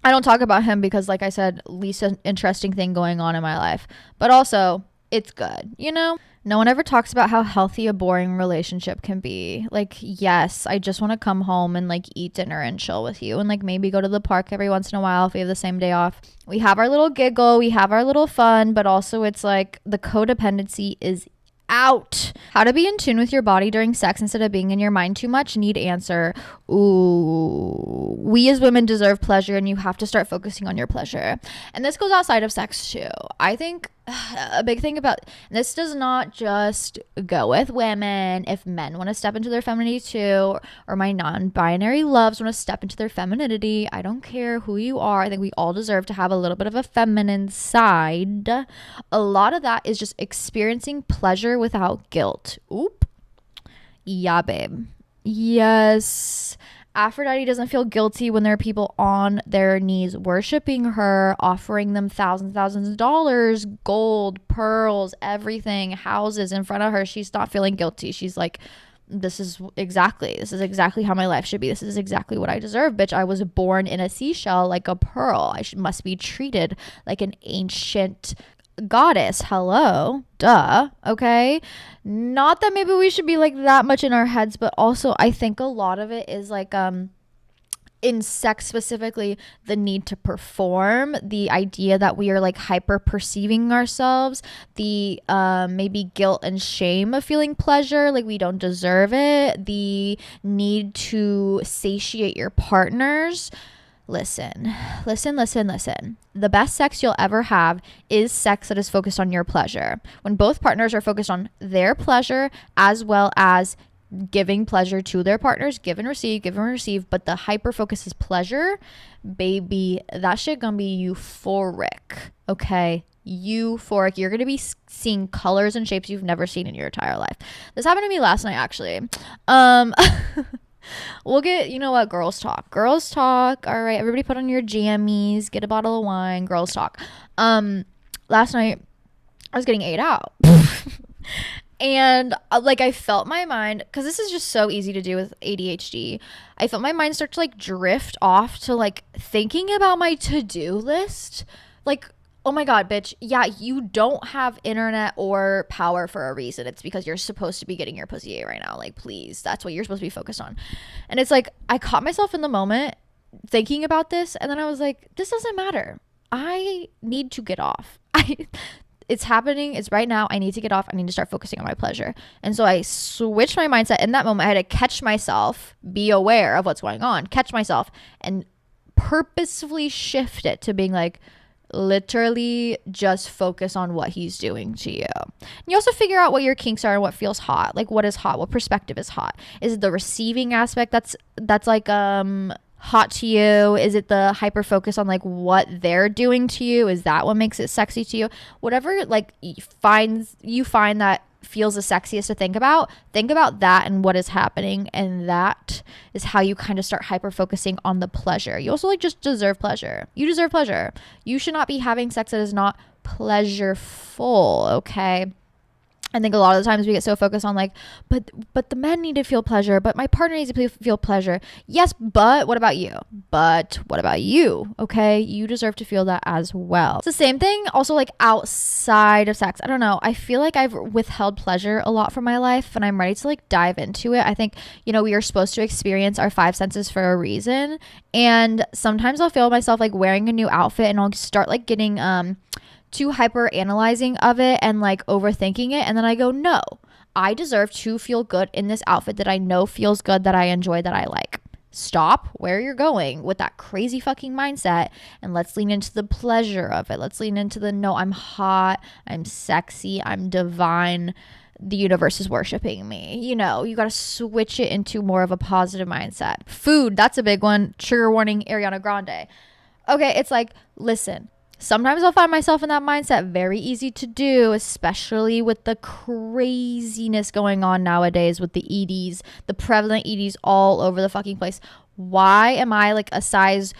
I don't talk about him because, like I said, least interesting thing going on in my life. But also, it's good, you know? No one ever talks about how healthy a boring relationship can be. Like, yes, I just want to come home and like eat dinner and chill with you and like maybe go to the park every once in a while if we have the same day off. We have our little giggle, we have our little fun, but also it's like the codependency is out. How to be in tune with your body during sex instead of being in your mind too much? Need answer. Ooh, we as women deserve pleasure, and you have to start focusing on your pleasure. And this goes outside of sex too. I think a big thing about this does not just go with women. If men want to step into their femininity too, or my non-binary loves want to step into their femininity, I don't care who you are. I think we all deserve to have a little bit of a feminine side. A lot of that is just experiencing pleasure without guilt. Oop. Yeah, babe. Yes. Aphrodite doesn't feel guilty when there are people on their knees worshiping her, offering them thousands of dollars, gold, pearls, everything, houses in front of her. She's not feeling guilty. She's like, this is exactly how my life should be. This is exactly what I deserve, bitch. I was born in a seashell like a pearl. Must be treated like an ancient goddess. Hello, duh. Okay, not that maybe we should be like that much in our heads, but also I think a lot of it is like in sex specifically, the need to perform, the idea that we are like hyper perceiving ourselves, the maybe guilt and shame of feeling pleasure like we don't deserve it, the need to satiate your partners. Listen. The best sex you'll ever have is sex that is focused on your pleasure. When both partners are focused on their pleasure as well as giving pleasure to their partners, give and receive, but the hyper focus is pleasure, baby, that shit gonna be euphoric. Okay, euphoric. You're gonna be seeing colors and shapes you've never seen in your entire life. This happened to me last night, actually. We'll get, you know what, girls talk. All right, everybody put on your jammies, get a bottle of wine, girls talk. Last night I was getting ate out. And like I felt my mind, because this is just so easy to do with ADHD, I felt my mind start to like drift off to like thinking about my to-do list. Like, oh my God, bitch. Yeah, you don't have internet or power for a reason. It's because you're supposed to be getting your pussy ate right now. Like, please, that's what you're supposed to be focused on. And it's like, I caught myself in the moment thinking about this. And then I was like, this doesn't matter. I need to get off. It's happening. It's right now. I need to get off. I need to start focusing on my pleasure. And so I switched my mindset. In that moment, I had to catch myself, be aware of what's going on, catch myself, and purposefully shift it to being like, literally just focus on what he's doing to you. And you also figure out what your kinks are and what feels hot. Like, what is hot? What perspective is hot? Is it the receiving aspect that's like hot to you? Is it the hyper focus on like what they're doing to you? Is that what makes it sexy to you? Whatever like you find that feels the sexiest to think about that and what is happening, and that is how you kind of start hyper focusing on the pleasure. You also like just deserve pleasure. You deserve pleasure. You should not be having sex that is not pleasureful. Okay, I think a lot of the times we get so focused on like, but the men need to feel pleasure, but my partner needs to feel pleasure. Yes, but what about you? But what about you? Okay, you deserve to feel that as well. It's the same thing also like outside of sex. I don't know. I feel like I've withheld pleasure a lot from my life, and I'm ready to like dive into it. I think, you know, we are supposed to experience our five senses for a reason. And sometimes I'll feel myself like wearing a new outfit and I'll start like getting too hyper analyzing of it and like overthinking it, and then I go, no, I deserve to feel good in this outfit that I know feels good, that I enjoy, that I like. Stop where you're going with that crazy fucking mindset, and let's lean into the pleasure of it. Let's lean into the, no, I'm hot, I'm sexy, I'm divine, the universe is worshiping me. You know, you got to switch it into more of a positive mindset. Food, that's a big one. Trigger warning, Ariana Grande. Okay, it's like, listen, sometimes I'll find myself in that mindset. Very easy to do, especially with the craziness going on nowadays with the EDs, the prevalent EDs all over the fucking place. Why am I like a size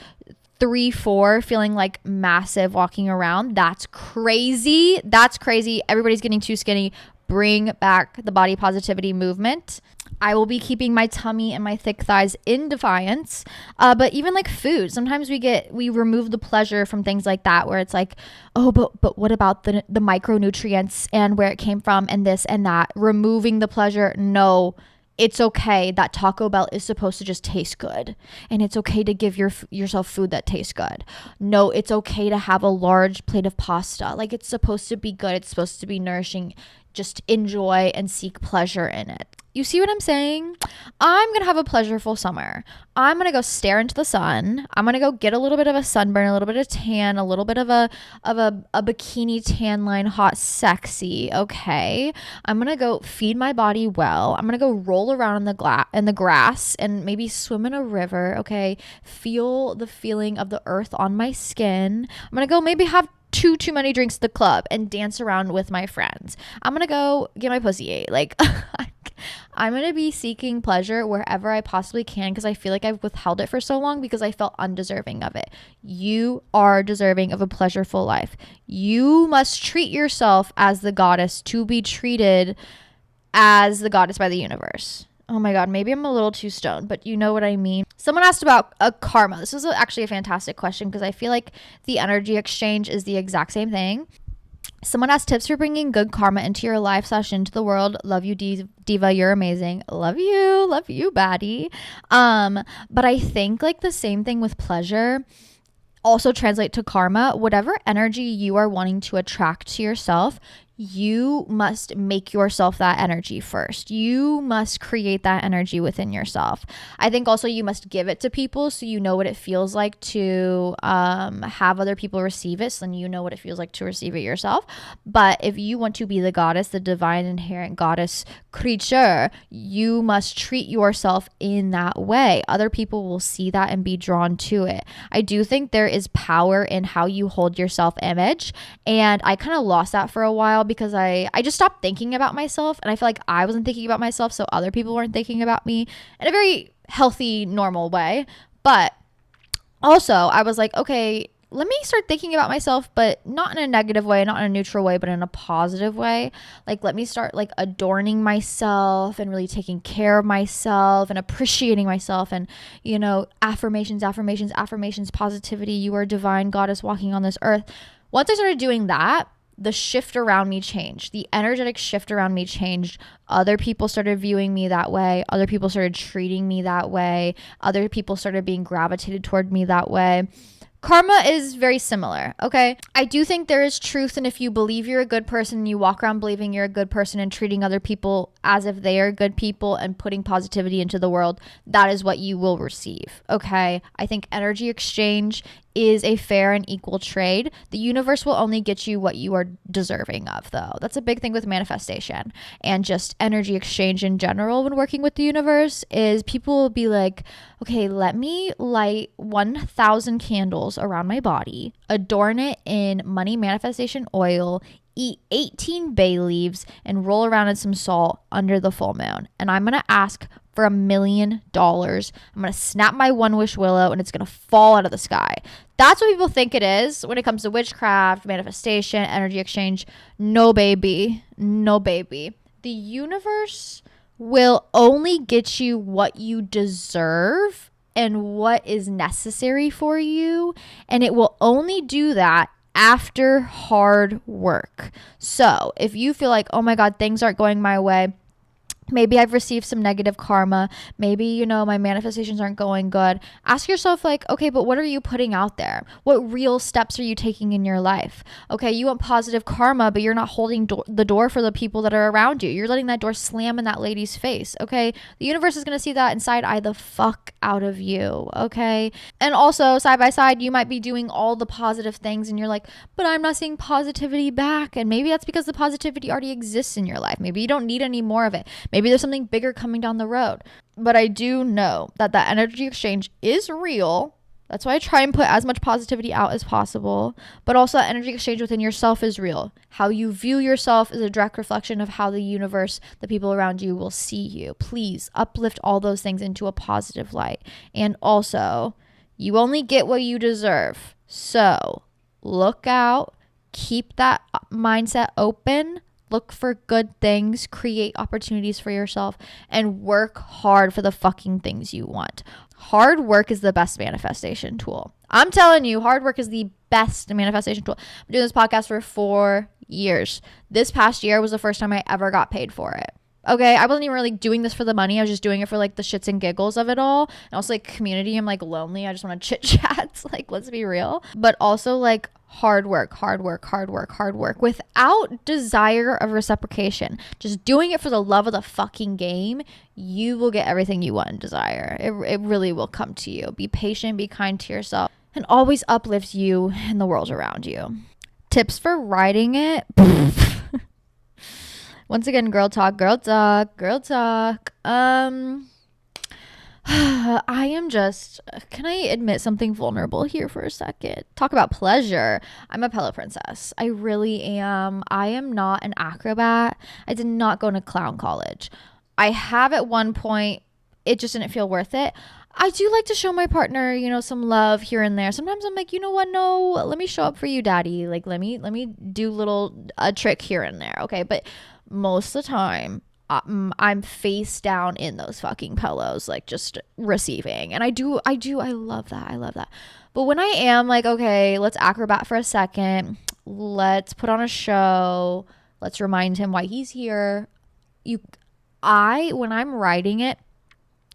3-4 feeling like massive walking around? That's crazy. That's crazy. Everybody's getting too skinny. Bring back the body positivity movement. I will be keeping my tummy and my thick thighs in defiance. But even like food, sometimes we remove the pleasure from things like that, where it's like, oh, but what about the micronutrients and where it came from and this and that? Removing the pleasure. No, it's okay that Taco Bell is supposed to just taste good, and it's okay to give yourself food that tastes good. No, it's okay to have a large plate of pasta. Like, it's supposed to be good. It's supposed to be nourishing. Just enjoy and seek pleasure in it. You see what I'm saying? I'm going to have a pleasureful summer. I'm going to go stare into the sun. I'm going to go get a little bit of a sunburn, a little bit of tan, a little bit of a bikini tan line, hot, sexy. Okay. I'm going to go feed my body well. I'm going to go roll around in the grass and maybe swim in a river. Okay. Feel the feeling of the earth on my skin. I'm going to go maybe have too many drinks at the club and dance around with my friends. I'm going to go get my pussy ate. Like, I'm going to be seeking pleasure wherever I possibly can, because I feel like I've withheld it for so long because I felt undeserving of it. You are deserving of a pleasureful life. You must treat yourself as the goddess to be treated as the goddess by the universe. Oh my God, maybe I'm a little too stoned, but you know what I mean. Someone asked about karma. This is actually a fantastic question, because I feel like the energy exchange is the exact same thing. Someone asked tips for bringing good karma into your life / into the world. Love you, Diva. You're amazing. Love you, baddie. But I think like the same thing with pleasure also translate to karma. Whatever energy you are wanting to attract to yourself, you must make yourself that energy first. You must create that energy within yourself. I think also you must give it to people, so you know what it feels like to have other people receive it, so then you know what it feels like to receive it yourself. But if you want to be the goddess, the divine inherent goddess creature, you must treat yourself in that way. Other people will see that and be drawn to it. I do think there is power in how you hold your self-image, and I kind of lost that for a while because I just stopped thinking about myself, and I feel like I wasn't thinking about myself, so other people weren't thinking about me in a very healthy, normal way. But also I was like, okay, let me start thinking about myself, but not in a negative way, not in a neutral way, but in a positive way. Like, let me start like adorning myself and really taking care of myself and appreciating myself, and, you know, affirmations, positivity. You are divine goddess walking on this earth. Once I started doing that, the shift around me changed. The energetic shift around me changed. Other people started viewing me that way. Other people started treating me that way. Other people started being gravitated toward me that way. Karma is very similar, okay? I do think there is truth, and if you believe you're a good person and you walk around believing you're a good person and treating other people as if they are good people and putting positivity into the world, that is what you will receive, okay? I think energy exchange is a fair and equal trade. The universe will only get you what you are deserving of, though. That's a big thing with manifestation and just energy exchange in general. When working with the universe, is people will be like, okay, let me light 1,000 candles around my body, adorn it in money manifestation oil, eat 18 bay leaves, and roll around in some salt under the full moon. And I'm going to ask for $1 million. I'm going to snap my one wish willow and it's going to fall out of the sky. That's what people think it is when it comes to witchcraft, manifestation, energy exchange. No, baby. No, baby. The universe will only get you what you deserve and what is necessary for you. And it will only do that after hard work. So if you feel like, oh my God, things aren't going my way, maybe I've received some negative karma, maybe, you know, my manifestations aren't going good, ask yourself like, okay, but what are you putting out there? What real steps are you taking in your life? Okay, you want positive karma, but you're not holding the door for the people that are around you. You're letting that door slam in that lady's face. Okay, the universe is going to see that and side eye the fuck out of you. Okay, and also side by side, you might be doing all the positive things and you're like, but I'm not seeing positivity back. And maybe that's because the positivity already exists in your life. Maybe you don't need any more of it. Maybe there's something bigger coming down the road. But I do know that that energy exchange is real. That's why I try and put as much positivity out as possible. But also that energy exchange within yourself is real. How you view yourself is a direct reflection of how the universe, the people around you will see you. Please uplift all those things into a positive light. And also, you only get what you deserve. So look out, keep that mindset open. Look for good things, create opportunities for yourself, and work hard for the fucking things you want. Hard work is the best manifestation tool. I'm telling you, hard work is the best manifestation tool. I'm doing this podcast for 4 years. This past year was the first time I ever got paid for it. Okay, I wasn't even really doing this for the money. I was just doing it for like the shits and giggles of it all. And also like community, I'm like lonely. I just want to chit chat. Like, let's be real. But also like hard work without desire of reciprocation. Just doing it for the love of the fucking game. You will get everything you want and desire. It really will come to you. Be patient, be kind to yourself, and always uplift you and the world around you. Tips for writing it. Once again, girl talk. I am just, can I admit something vulnerable here for a second? Talk about pleasure. I'm a pillow princess. I really am. I am not an acrobat. I did not go to clown college. I have at one point, it just didn't feel worth it. I do like to show my partner, you know, some love here and there. Sometimes I'm like, you know what? No, let me show up for you, daddy. Like, let me do a trick here and there. Okay. But most of the time, I'm face down in those fucking pillows, like just receiving. And I love that. But when I am like, okay, let's acrobat for a second. Let's put on a show. Let's remind him why he's here. When I'm writing it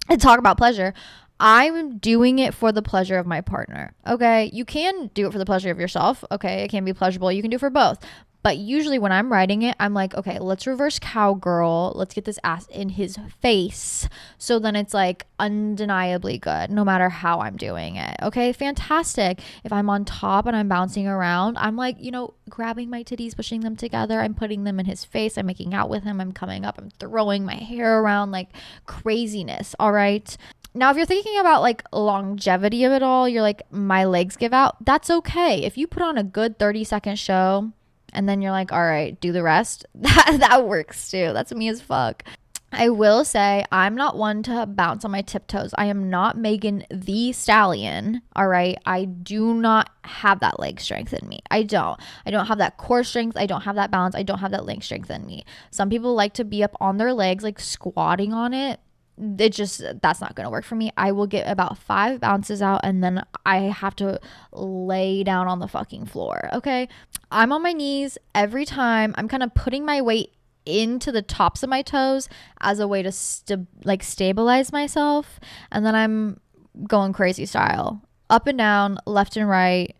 and talk about pleasure, I'm doing it for the pleasure of my partner. Okay. You can do it for the pleasure of yourself. Okay. It can be pleasurable. You can do it for both. But usually when I'm writing it, I'm like, okay, let's reverse cowgirl. Let's get this ass in his face. So then it's like undeniably good, no matter how I'm doing it. Okay, fantastic. If I'm on top and I'm bouncing around, I'm like, you know, grabbing my titties, pushing them together. I'm putting them in his face. I'm making out with him. I'm coming up. I'm throwing my hair around like craziness. All right. Now, if you're thinking about like longevity of it all, you're like, my legs give out. That's okay. If you put on a good 30-second show, and then you're like, all right, do the rest. That works too. That's me as fuck. I will say I'm not one to bounce on my tiptoes. I am not Megan the Stallion. All right. I do not have that leg strength in me. I don't have that core strength. I don't have that balance. I don't have that leg strength in me. Some people like to be up on their legs, like squatting on it. That's not going to work for me. I will get about 5 bounces out and then I have to lay down on the fucking floor. Okay. I'm on my knees every time. I'm kind of putting my weight into the tops of my toes as a way to stabilize myself. And then I'm going crazy style, up and down, left and right,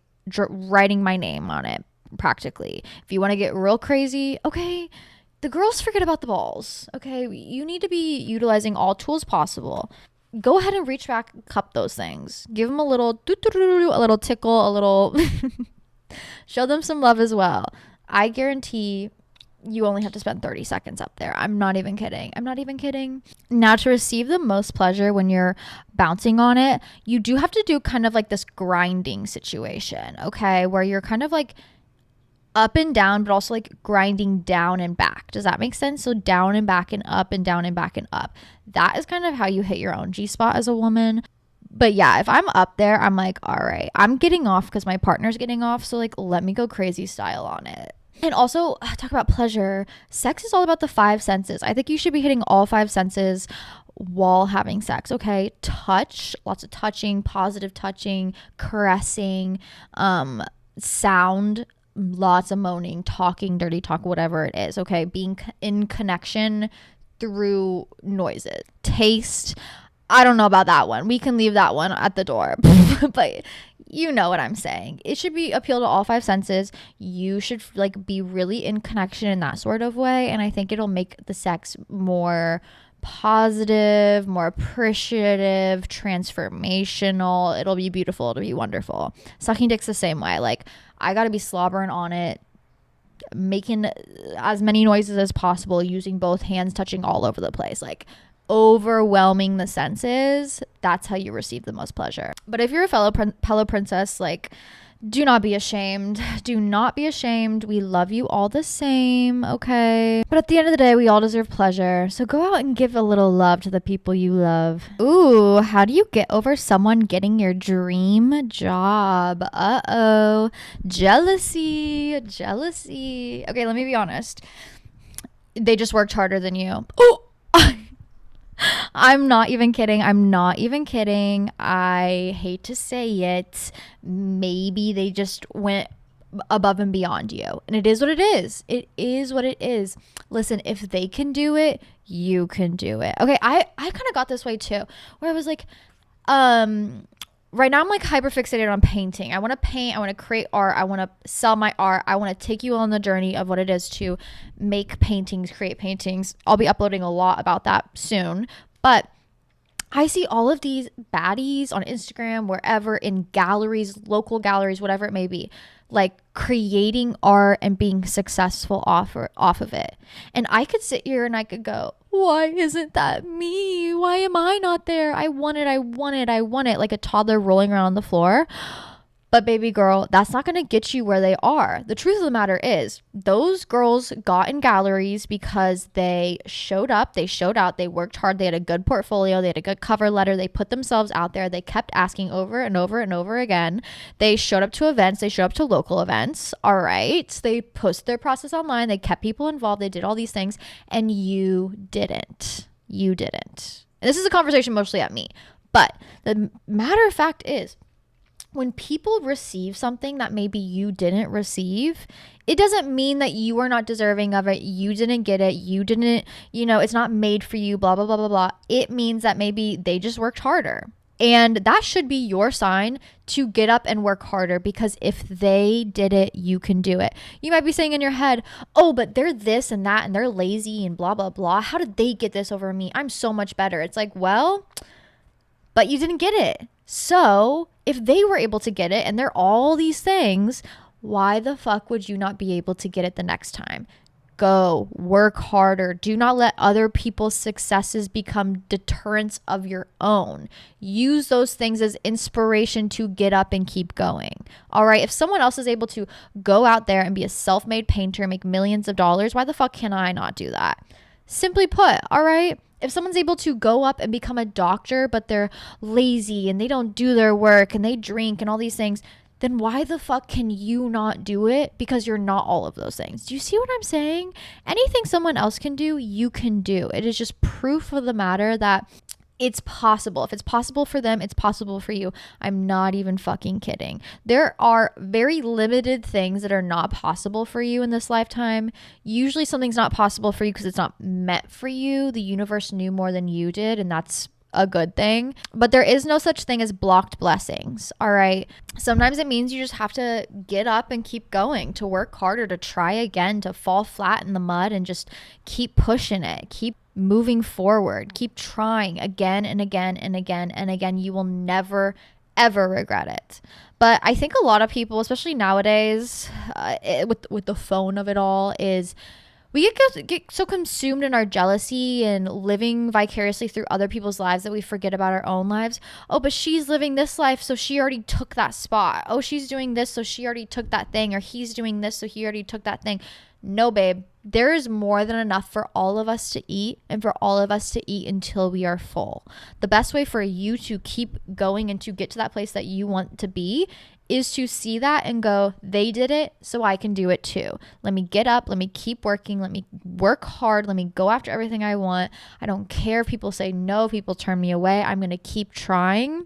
writing my name on it practically. If you want to get real crazy, okay, the girls forget about the balls. Okay, you need to be utilizing all tools possible. go ahead and reach back, cup those things. Give them a little tickle, a little show them some love as well. I guarantee you only have to spend 30 seconds up there. I'm not even kidding. Now, to receive the most pleasure when you're bouncing on it, you do have to do kind of like this grinding situation, okay? Where you're kind of like up and down, but also like grinding down and back. Does that make sense? So down and back and up and down and back and up. That is kind of how you hit your own G-spot as a woman. But yeah, if I'm up there, I'm like, all right, I'm getting off because my partner's getting off. So like, let me go crazy style on it. And also, talk about pleasure. Sex is all about the 5 senses. I think you should be hitting all 5 senses while having sex, okay? Touch, lots of touching, positive touching, caressing, sound, lots of moaning, talking, dirty talk, whatever it is, okay? Being in connection through noises. Taste, I don't know about that one. We can leave that one at the door. But you know what I'm saying. It should be appeal to all 5 senses. You should like be really in connection in that sort of way. And I think it'll make the sex more positive, more appreciative, transformational. It'll be beautiful. It'll be wonderful. Sucking dick's the same way. Like, I gotta be slobbering on it, making as many noises as possible, using both hands, touching all over the place, like overwhelming the senses. That's how you receive the most pleasure. But if you're a fellow princess, like, do not be ashamed. Do not be ashamed. We love you all the same, okay? But at the end of the day, we all deserve pleasure. So go out and give a little love to the people you love. Ooh, how do you get over someone getting your dream job? Uh-oh. Jealousy. Okay, let me be honest. They just worked harder than you. Oh! I'm not even kidding. I hate to say it. Maybe they just went above and beyond you. And it is what it is. Listen, if they can do it, you can do it. Okay, I kind of got this way too, where I was like, right now I'm like hyper fixated on painting. I want to paint, I want to create art, I want to sell my art, I want to take you on the journey of what it is to make paintings, create paintings. I'll be uploading a lot about that soon. But I see all of these baddies on Instagram, wherever, in galleries, local galleries, whatever it may be, like creating art and being successful off of it. And I could sit here and I could go, why isn't that me? Why am I not there? I want it, like a toddler rolling around on the floor. But baby girl, that's not going to get you where they are. The truth of the matter is, those girls got in galleries because they showed up, they showed out, they worked hard, they had a good portfolio, they had a good cover letter, they put themselves out there, they kept asking over and over and over again. They showed up to events, they showed up to local events, all right? They posted their process online, they kept people involved, they did all these things, and you didn't. And this is a conversation mostly at me. But the matter of fact is, when people receive something that maybe you didn't receive, it doesn't mean that you are not deserving of it. You didn't get it. You didn't, it's not made for you, blah, blah, blah, blah, blah. It means that maybe they just worked harder. And that should be your sign to get up and work harder, because if they did it, you can do it. You might be saying in your head, oh, but they're this and that and they're lazy and blah, blah, blah. How did they get this over me? I'm so much better. It's like, well, but you didn't get it. So if they were able to get it and they're all these things, why the fuck would you not be able to get it the next time? Go work harder. Do not let other people's successes become deterrents of your own. Use those things as inspiration to get up and keep going. All right. If someone else is able to go out there and be a self-made painter, make millions of dollars, why the fuck can I not do that? Simply put, all right. If someone's able to go up and become a doctor, but they're lazy and they don't do their work and they drink and all these things, then why the fuck can you not do it? Because you're not all of those things. Do you see what I'm saying? Anything someone else can do, you can do. It is just proof of the matter that it's possible. If it's possible for them, it's possible for you. I'm not even fucking kidding. There are very limited things that are not possible for you in this lifetime. Usually something's not possible for you because it's not meant for you. The universe knew more than you did, and that's a good thing, but there is no such thing as blocked blessings. All right. Sometimes it means you just have to get up and keep going, to work harder, to try again, to fall flat in the mud and just keep pushing it, keep moving forward, keep trying again and again and again and again. You will never, ever regret it. But I think a lot of people, especially nowadays, with the phone of it all, is we get so consumed in our jealousy and living vicariously through other people's lives that we forget about our own lives. Oh, but she's living this life, so she already took that spot. Oh, she's doing this, so she already took that thing. Or he's doing this, so he already took that thing. No, babe. There is more than enough for all of us to eat, and for all of us to eat until we are full. The best way for you to keep going and to get to that place that you want to be is to see that and go, they did it, so I can do it too. Let me get up. Let me keep working. Let me work hard. Let me go after everything I want. I don't care if people say no, people turn me away. I'm going to keep trying.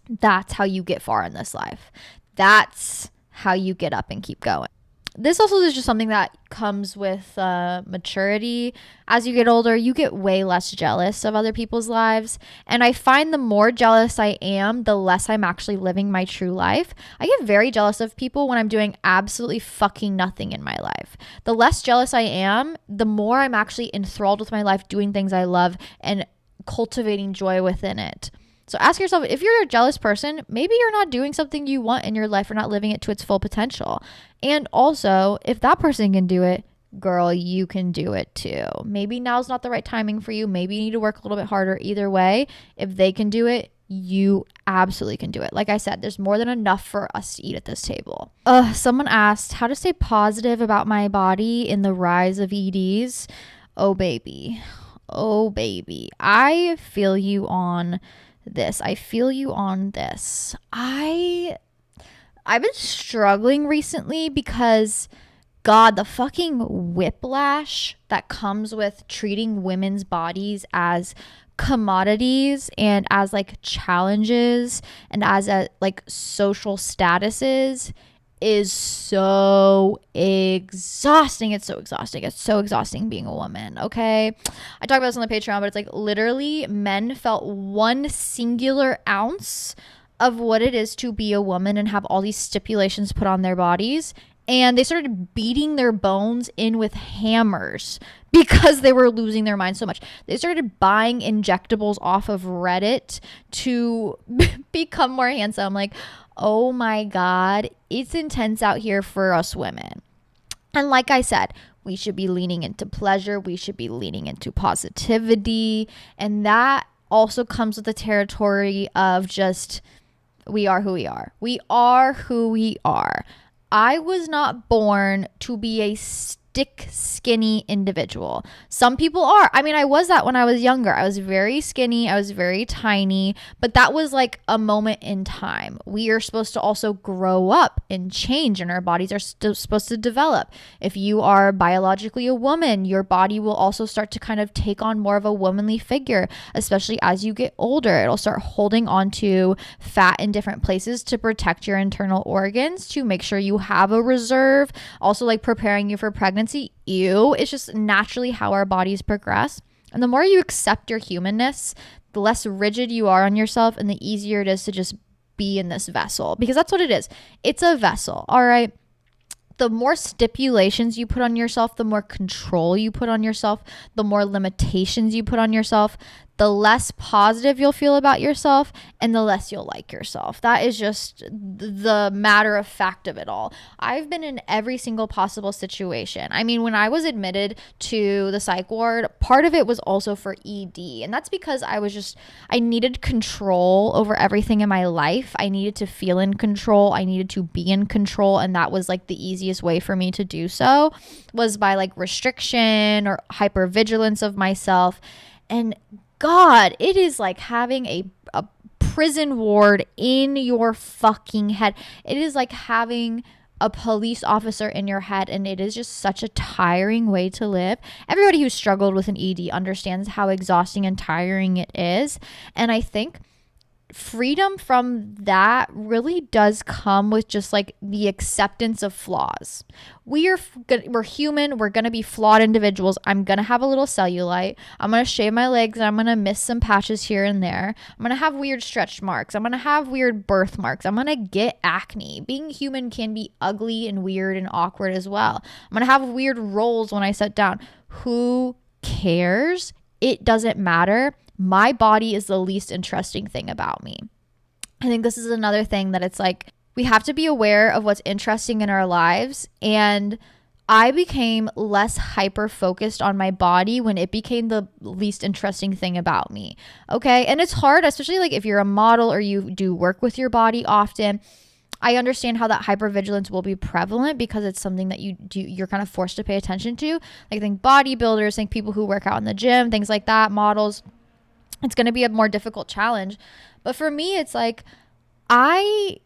That's how you get far in this life. That's how you get up and keep going. This also is just something that comes with maturity. As you get older, you get way less jealous of other people's lives. And I find the more jealous I am, the less I'm actually living my true life. I get very jealous of people when I'm doing absolutely fucking nothing in my life. The less jealous I am, the more I'm actually enthralled with my life, doing things I love and cultivating joy within it. So ask yourself, if you're a jealous person, maybe you're not doing something you want in your life or not living it to its full potential. And also, if that person can do it, girl, you can do it too. Maybe now's not the right timing for you. Maybe you need to work a little bit harder. Either way, if they can do it, you absolutely can do it. Like I said, there's more than enough for us to eat at this table. Someone asked how to stay positive about my body in the rise of EDs. Oh, baby. I feel you on this. I've been struggling recently because, God, the fucking whiplash that comes with treating women's bodies as commodities and as like challenges and as like social statuses is so exhausting. It's so exhausting being a woman, okay? I talk about this on the Patreon, but it's like literally men felt one singular ounce of what it is to be a woman and have all these stipulations put on their bodies, and they started beating their bones in with hammers because they were losing their mind so much. They started buying injectables off of Reddit to become more handsome. Like, oh my God, it's intense out here for us women. And like I said, we should be leaning into pleasure. We should be leaning into positivity. And that also comes with the territory of just, we are who we are. We are who we are. I was not born to be a stick skinny individual. Some people are. I mean, I was that when I was younger. I was very skinny. I was very tiny, but that was like a moment in time. We are supposed to also grow up and change, and our bodies are still supposed to develop. If you are biologically a woman, your body will also start to kind of take on more of a womanly figure, especially as you get older. It'll start holding on to fat in different places to protect your internal organs, to make sure you have a reserve, also like preparing you for pregnancy. It's just naturally how our bodies progress. And the more you accept your humanness, the less rigid you are on yourself and the easier it is to just be in this vessel, because that's what it is. It's a vessel. All right. The more stipulations you put on yourself, the more control you put on yourself, the more limitations you put on yourself, the less positive you'll feel about yourself and the less you'll like yourself. That is just the matter of fact of it all. I've been in every single possible situation. I mean, when I was admitted to the psych ward, part of it was also for ED. And that's because I needed control over everything in my life. I needed to feel in control. I needed to be in control. And that was like the easiest way for me to do so, was by like restriction or hypervigilance of myself. And God, it is like having a prison ward in your fucking head. It is like having a police officer in your head, and it is just such a tiring way to live. Everybody who's struggled with an ED understands how exhausting and tiring it is. And I think freedom from that really does come with just like the acceptance of flaws. We're human. We're going to be flawed individuals. I'm going to have a little cellulite. I'm going to shave my legs and I'm going to miss some patches here and there. I'm going to have weird stretch marks. I'm going to have weird birthmarks. I'm going to get acne. Being human can be ugly and weird and awkward as well. I'm going to have weird rolls when I sit down. Who cares? It doesn't matter. My body is the least interesting thing about me. I think this is another thing that it's like we have to be aware of what's interesting in our lives. And I became less hyper focused on my body when it became the least interesting thing about me. Okay. And it's hard, especially like if you're a model or you do work with your body often. I understand how that hypervigilance will be prevalent because it's something that you're kind of forced to pay attention to. Like think bodybuilders, think people who work out in the gym, things like that, models. It's going to be a more difficult challenge. But for me, it's like I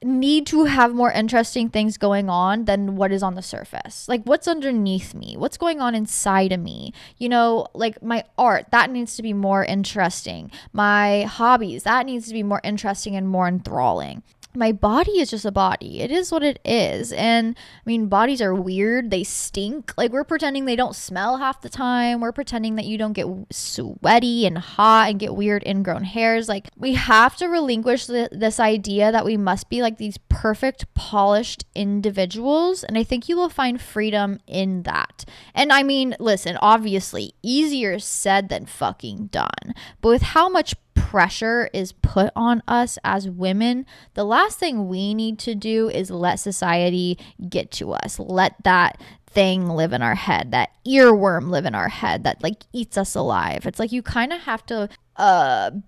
need to have more interesting things going on than what is on the surface. Like what's underneath me? What's going on inside of me? You know, like my art, that needs to be more interesting. My hobbies, that needs to be more interesting and more enthralling. My body is just a body. It is what it is. And I mean, bodies are weird. They stink. Like we're pretending they don't smell half the time. We're pretending that you don't get sweaty and hot and get weird ingrown hairs. Like we have to relinquish this idea that we must be like these perfect, polished individuals. And I think you will find freedom in that. And I mean, listen, obviously easier said than fucking done. But with how much pressure is put on us as women, the last thing we need to do is let society get to us. Let that thing live in our head, that earworm live in our head that like eats us alive. It's like you kind of have to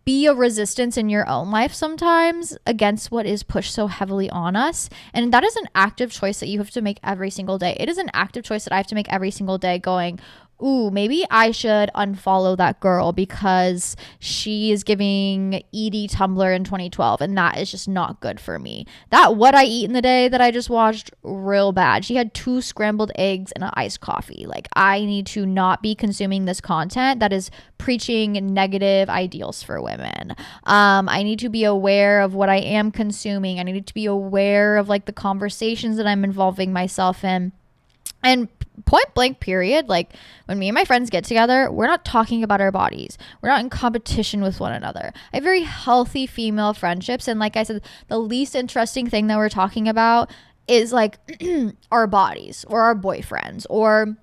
be a resistance in your own life sometimes against what is pushed so heavily on us. And that is an active choice that you have to make every single day. It is an active choice that I have to make every single day going, ooh, maybe I should unfollow that girl because she is giving Edie Tumblr in 2012 and that is just not good for me. That What I Eat in the Day that I just watched, real bad. She had 2 scrambled eggs and an iced coffee. Like I need to not be consuming this content that is preaching negative ideals for women. I need to be aware of what I am consuming. I need to be aware of like the conversations that I'm involving myself in. And point blank period, like when me and my friends get together, we're not talking about our bodies. We're not in competition with one another. I have very healthy female friendships. And like I said, the least interesting thing that we're talking about is like our bodies or our boyfriends or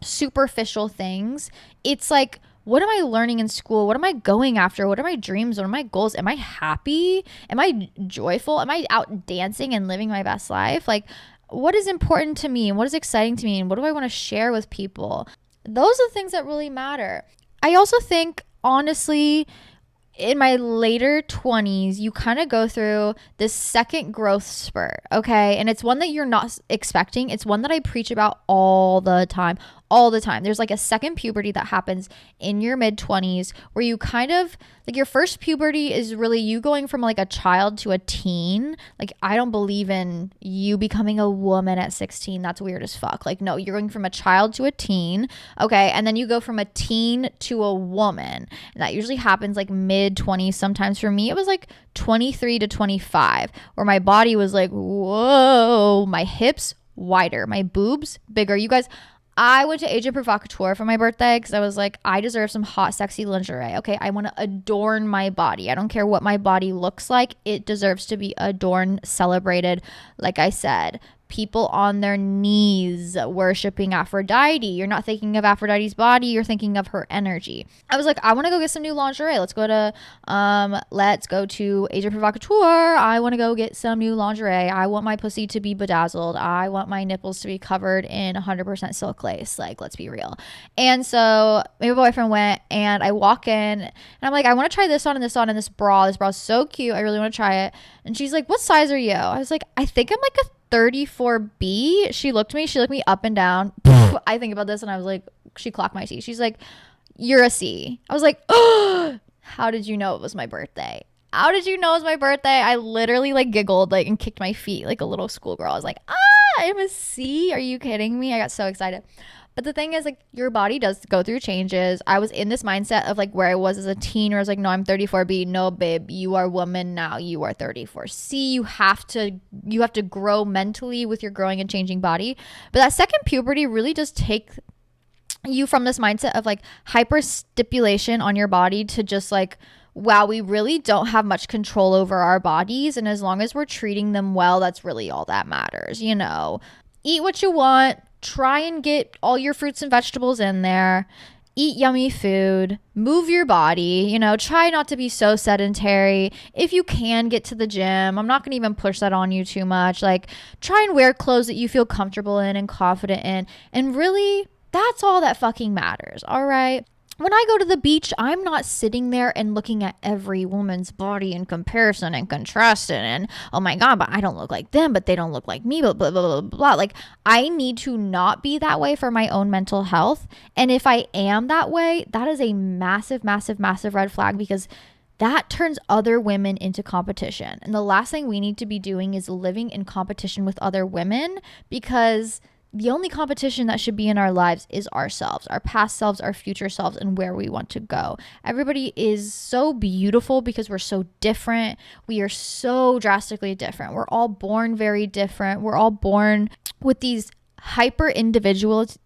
superficial things. It's like, what am I learning in school? What am I going after? What are my dreams? What are my goals? Am I happy? Am I joyful? Am I out dancing and living my best life? Like, what is important to me and what is exciting to me and what do I want to share with people? Those are the things that really matter. I also think, honestly, in my later 20s, you kind of go through this second growth spurt, okay? And it's one that you're not expecting. It's one that I preach about all the time. There's like a second puberty that happens in your mid 20s where you kind of like your first puberty is really you going from like a child to a teen. Like I don't believe in you becoming a woman at 16. That's weird as fuck. Like no, you're going from a child to a teen. Okay. And then you go from a teen to a woman. And that usually happens like mid 20s. Sometimes for me, it was like 23 to 25 where my body was like, whoa, my hips wider, my boobs bigger. You guys, I went to Agent Provocateur for my birthday because I was like, I deserve some hot, sexy lingerie. Okay, I want to adorn my body. I don't care what my body looks like. It deserves to be adorned, celebrated. Like I said, people on their knees worshiping Aphrodite. You're not thinking of Aphrodite's body. You're thinking of her energy. I was like, I want to go get some new lingerie. Let's go to Agent Provocateur. I want to go get some new lingerie. I want my pussy to be bedazzled. I want my nipples to be covered in 100% silk lace. Like, let's be real. And so my boyfriend went and I walk in and I'm like, I want to try this on and this on and this bra. This bra is so cute. I really want to try it. And she's like, what size are you? I was like, I think I'm like a 34B. She looked me up and down. I think about this and I was like, she clocked my teeth. She's like, you're a C. I was like, oh, how did you know it was my birthday? How did you know it was my birthday? I literally like giggled like and kicked my feet like a little schoolgirl. I was like, I'm a C. Are you kidding me? I got so excited. But the thing is, like, your body does go through changes. I was in this mindset of like where I was as a teen, where I was like, no, I'm 34B. No, babe, you are woman now. You are 34C. You have to grow mentally with your growing and changing body. But that second puberty really does take you from this mindset of like hyper stipulation on your body to just like, wow, we really don't have much control over our bodies. And as long as we're treating them well, that's really all that matters. Eat what you want. Try and get all your fruits and vegetables in there. Eat yummy food. Move your body. Try not to be so sedentary. If you can, get to the gym. I'm not going to even push that on you too much. Like, try and wear clothes that you feel comfortable in and confident in. And really, that's all that fucking matters. All right. When I go to the beach, I'm not sitting there and looking at every woman's body in comparison and contrasting and, oh my God, but I don't look like them, but they don't look like me, blah, blah, blah, blah, blah. Like, I need to not be that way for my own mental health. And if I am that way, that is a massive, massive, massive red flag, because that turns other women into competition. And the last thing we need to be doing is living in competition with other women, because the only competition that should be in our lives is ourselves, our past selves, our future selves, and where we want to go. Everybody is so beautiful because we're so different. We are so drastically different. We're all born very different. We're all born with these hyper individualities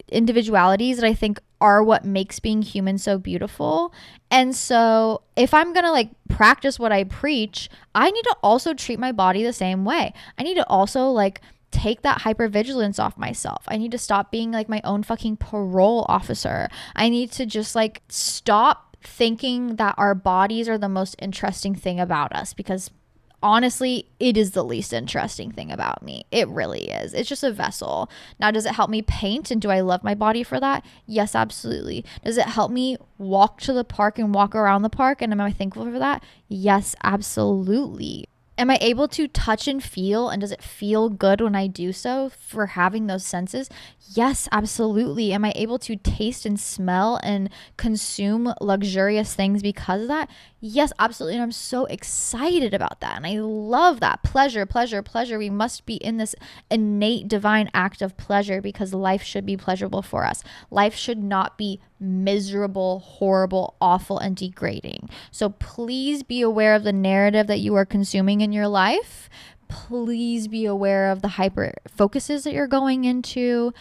that I think are what makes being human so beautiful. And so if I'm going to like practice what I preach, I need to also treat my body the same way. I need to also like take that hypervigilance off myself. I need to stop being like my own fucking parole officer. I need to just like stop thinking that our bodies are the most interesting thing about us, because honestly, it is the least interesting thing about me. It really is. It's just a vessel. Now, does it help me paint? And do I love my body for that? Yes, absolutely. Does it help me walk to the park and walk around the park? And am I thankful for that? Yes, absolutely. Am I able to touch and feel? And does it feel good when I do so for having those senses? Yes, absolutely. Am I able to taste and smell and consume luxurious things because of that? Yes, absolutely. And I'm so excited about that. And I love that. Pleasure, pleasure, pleasure. We must be in this innate divine act of pleasure, because life should be pleasurable for us. Life should not be miserable, horrible, awful, and degrading. So please be aware of the narrative that you are consuming in your life. Please be aware of the hyper focuses that you're going into.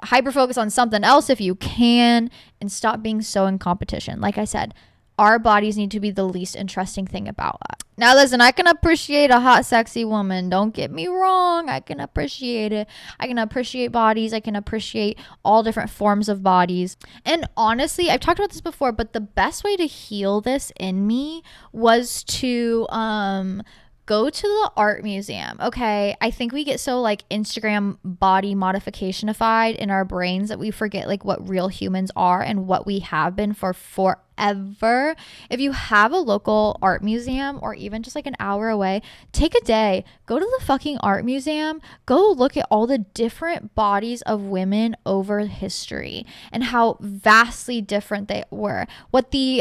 Hyper focus on something else if you can, and stop being so in competition. Like I said, our bodies need to be the least interesting thing about us. Now, listen, I can appreciate a hot, sexy woman. Don't get me wrong. I can appreciate it. I can appreciate bodies. I can appreciate all different forms of bodies. And honestly, I've talked about this before, but the best way to heal this in me was to go to the art museum. Okay, I think we get so like Instagram body modificationified in our brains that we forget like what real humans are and what we have been for forever. If you have a local art museum, or even just like an hour away, take a day, go to the fucking art museum, go look at all the different bodies of women over history and how vastly different they were, what the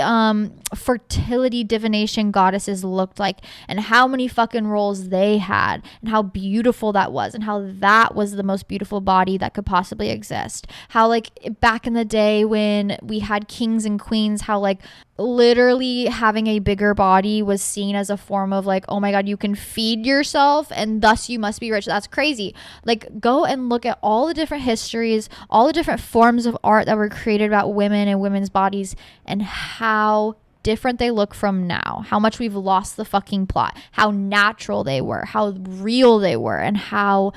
fertility divination goddesses looked like, and how many fucking roles they had, and how beautiful that was, and how that was the most beautiful body that could possibly exist. How like back in the day when we had kings and queens, how like literally having a bigger body was seen as a form of like, oh my God, you can feed yourself and thus you must be rich. That's crazy. Like, go and look at all the different histories, all the different forms of art that were created about women and women's bodies, and how different they look from now, how much we've lost the fucking plot, how natural they were, how real they were, and how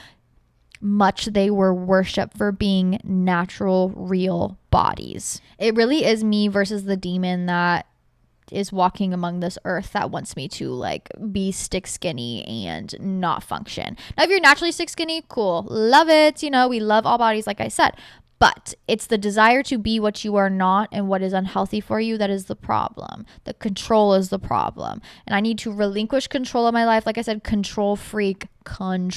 much they were worshipped for being natural, real bodies. It really is me versus the demon that is walking among this earth that wants me to like be stick skinny and not function. Now, if you're naturally stick skinny, cool, love it. We love all bodies, like I said. But it's the desire to be what you are not and what is unhealthy for you that is the problem. The control is the problem. And I need to relinquish control of my life. Like I said, control freak. I'm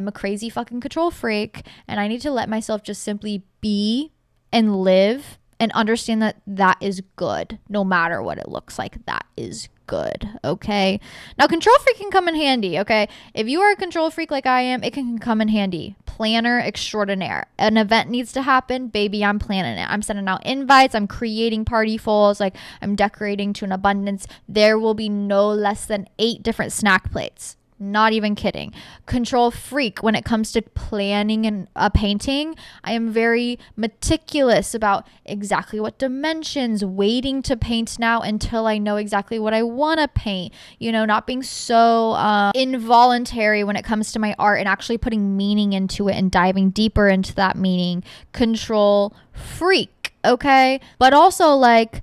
a crazy fucking control freak. And I need to let myself just simply be and live and understand that that is good. No matter what it looks like, that is good. Okay. Now, control freak can come in handy. Okay. If you are a control freak like I am, it can come in handy. Planner extraordinaire. An event needs to happen, baby, I'm planning it. I'm sending out invites. I'm creating party fulls. Like, I'm decorating to an abundance. There will be no less than 8 different snack plates. Not even kidding. Control freak when it comes to planning and a painting. I am very meticulous about exactly what dimensions, waiting to paint now until I know exactly what I want to paint. You know, not being so involuntary when it comes to my art and actually putting meaning into it and diving deeper into that meaning. Control freak, okay? But also, like,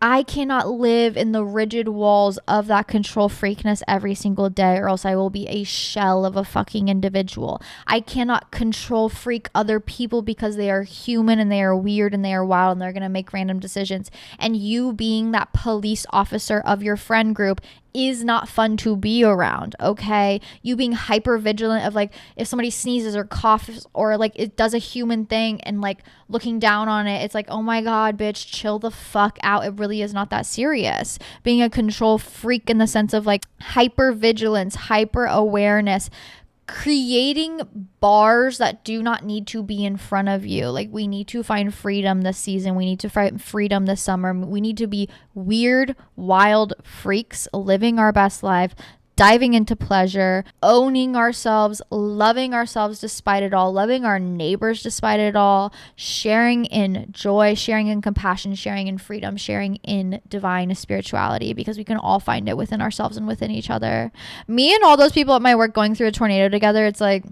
I cannot live in the rigid walls of that control freakness every single day, or else I will be a shell of a fucking individual. I cannot control freak other people because they are human and they are weird and they are wild and they're going to make random decisions. And you being that police officer of your friend group is not fun to be around, okay? You being hyper vigilant of, like, if somebody sneezes or coughs or, like, it does a human thing and, like, looking down on it, it's like, oh my God, bitch, chill the fuck out. It really is not that serious. Being a control freak in the sense of, like, hyper vigilance, hyper awareness, creating bars that do not need to be in front of you. Like, we need to find freedom this season. We need to find freedom this summer. We need to be weird, wild freaks living our best life, diving into pleasure, owning ourselves, loving ourselves despite it all, loving our neighbors despite it all, sharing in joy, sharing in compassion, sharing in freedom, sharing in divine spirituality, because we can all find it within ourselves and within each other. Me and all those people at my work going through a tornado together, it's like,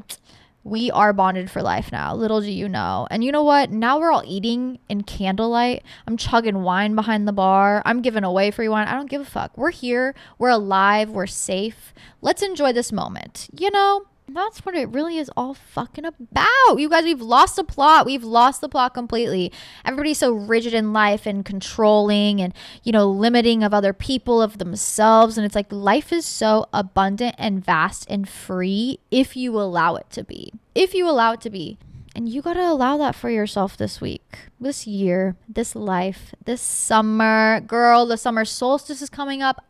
we are bonded for life now. Little do you know. And you know what? Now we're all eating in candlelight. I'm chugging wine behind the bar. I'm giving away free wine. I don't give a fuck. We're here. We're alive. We're safe. Let's enjoy this moment. You know, that's what it really is all fucking about. You guys, we've lost the plot. We've lost the plot completely. Everybody's so rigid in life and controlling and, you know, limiting of other people, of themselves. And it's like, life is so abundant and vast and free if you allow it to be. If you allow it to be. And you got to allow that for yourself this week, this year, this life, this summer. Girl, the summer solstice is coming up.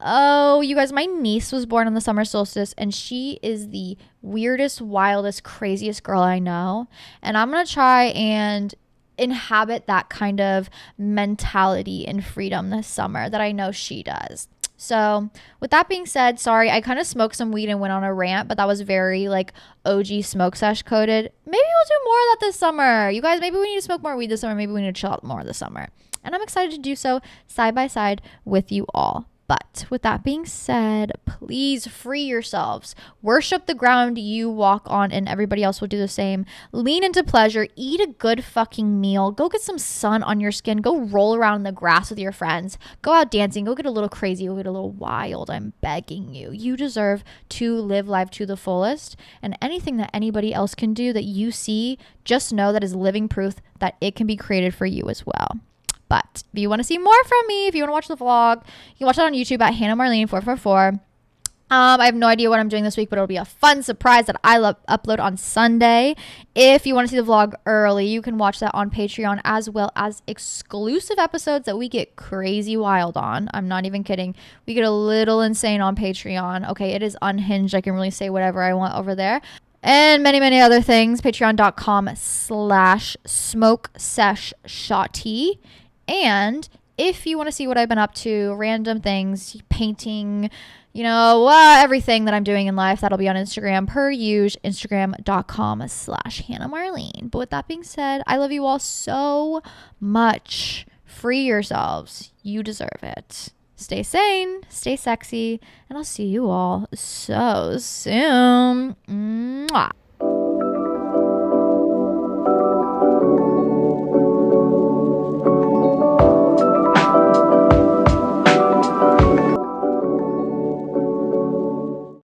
Oh, you guys, my niece was born on the summer solstice and she is the weirdest, wildest, craziest girl I know. And I'm going to try and inhabit that kind of mentality and freedom this summer that I know she does. So with that being said, sorry, I kind of smoked some weed and went on a rant, but that was very, like, OG smoke sesh coded. Maybe we'll do more of that this summer. You guys, maybe we need to smoke more weed this summer. Maybe we need to chill out more this summer. And I'm excited to do so side by side with you all. But with that being said, please free yourselves. Worship the ground you walk on, and everybody else will do the same. Lean into pleasure. Eat a good fucking meal. Go get some sun on your skin. Go roll around in the grass with your friends. Go out dancing. Go get a little crazy. Go get a little wild. I'm begging you. You deserve to live life to the fullest. And anything that anybody else can do that you see, just know that is living proof that it can be created for you as well. But if you want to see more from me, if you want to watch the vlog, you can watch it on YouTube at Hannah Marlene 444. I have no idea what I'm doing this week, but it'll be a fun surprise that I upload on Sunday. If you want to see the vlog early, you can watch that on Patreon, as well as exclusive episodes that we get crazy wild on. I'm not even kidding. We get a little insane on Patreon. Okay, it is unhinged. I can really say whatever I want over there. And many, many other things. Patreon.com/smokeseshshawty. And if you want to see what I've been up to, random things, painting, you know, everything that I'm doing in life, that'll be on Instagram per usual, Instagram.com/Hannah Marlene. But with that being said, I love you all so much. Free yourselves. You deserve it. Stay sane, stay sexy, and I'll see you all so soon. Mwah.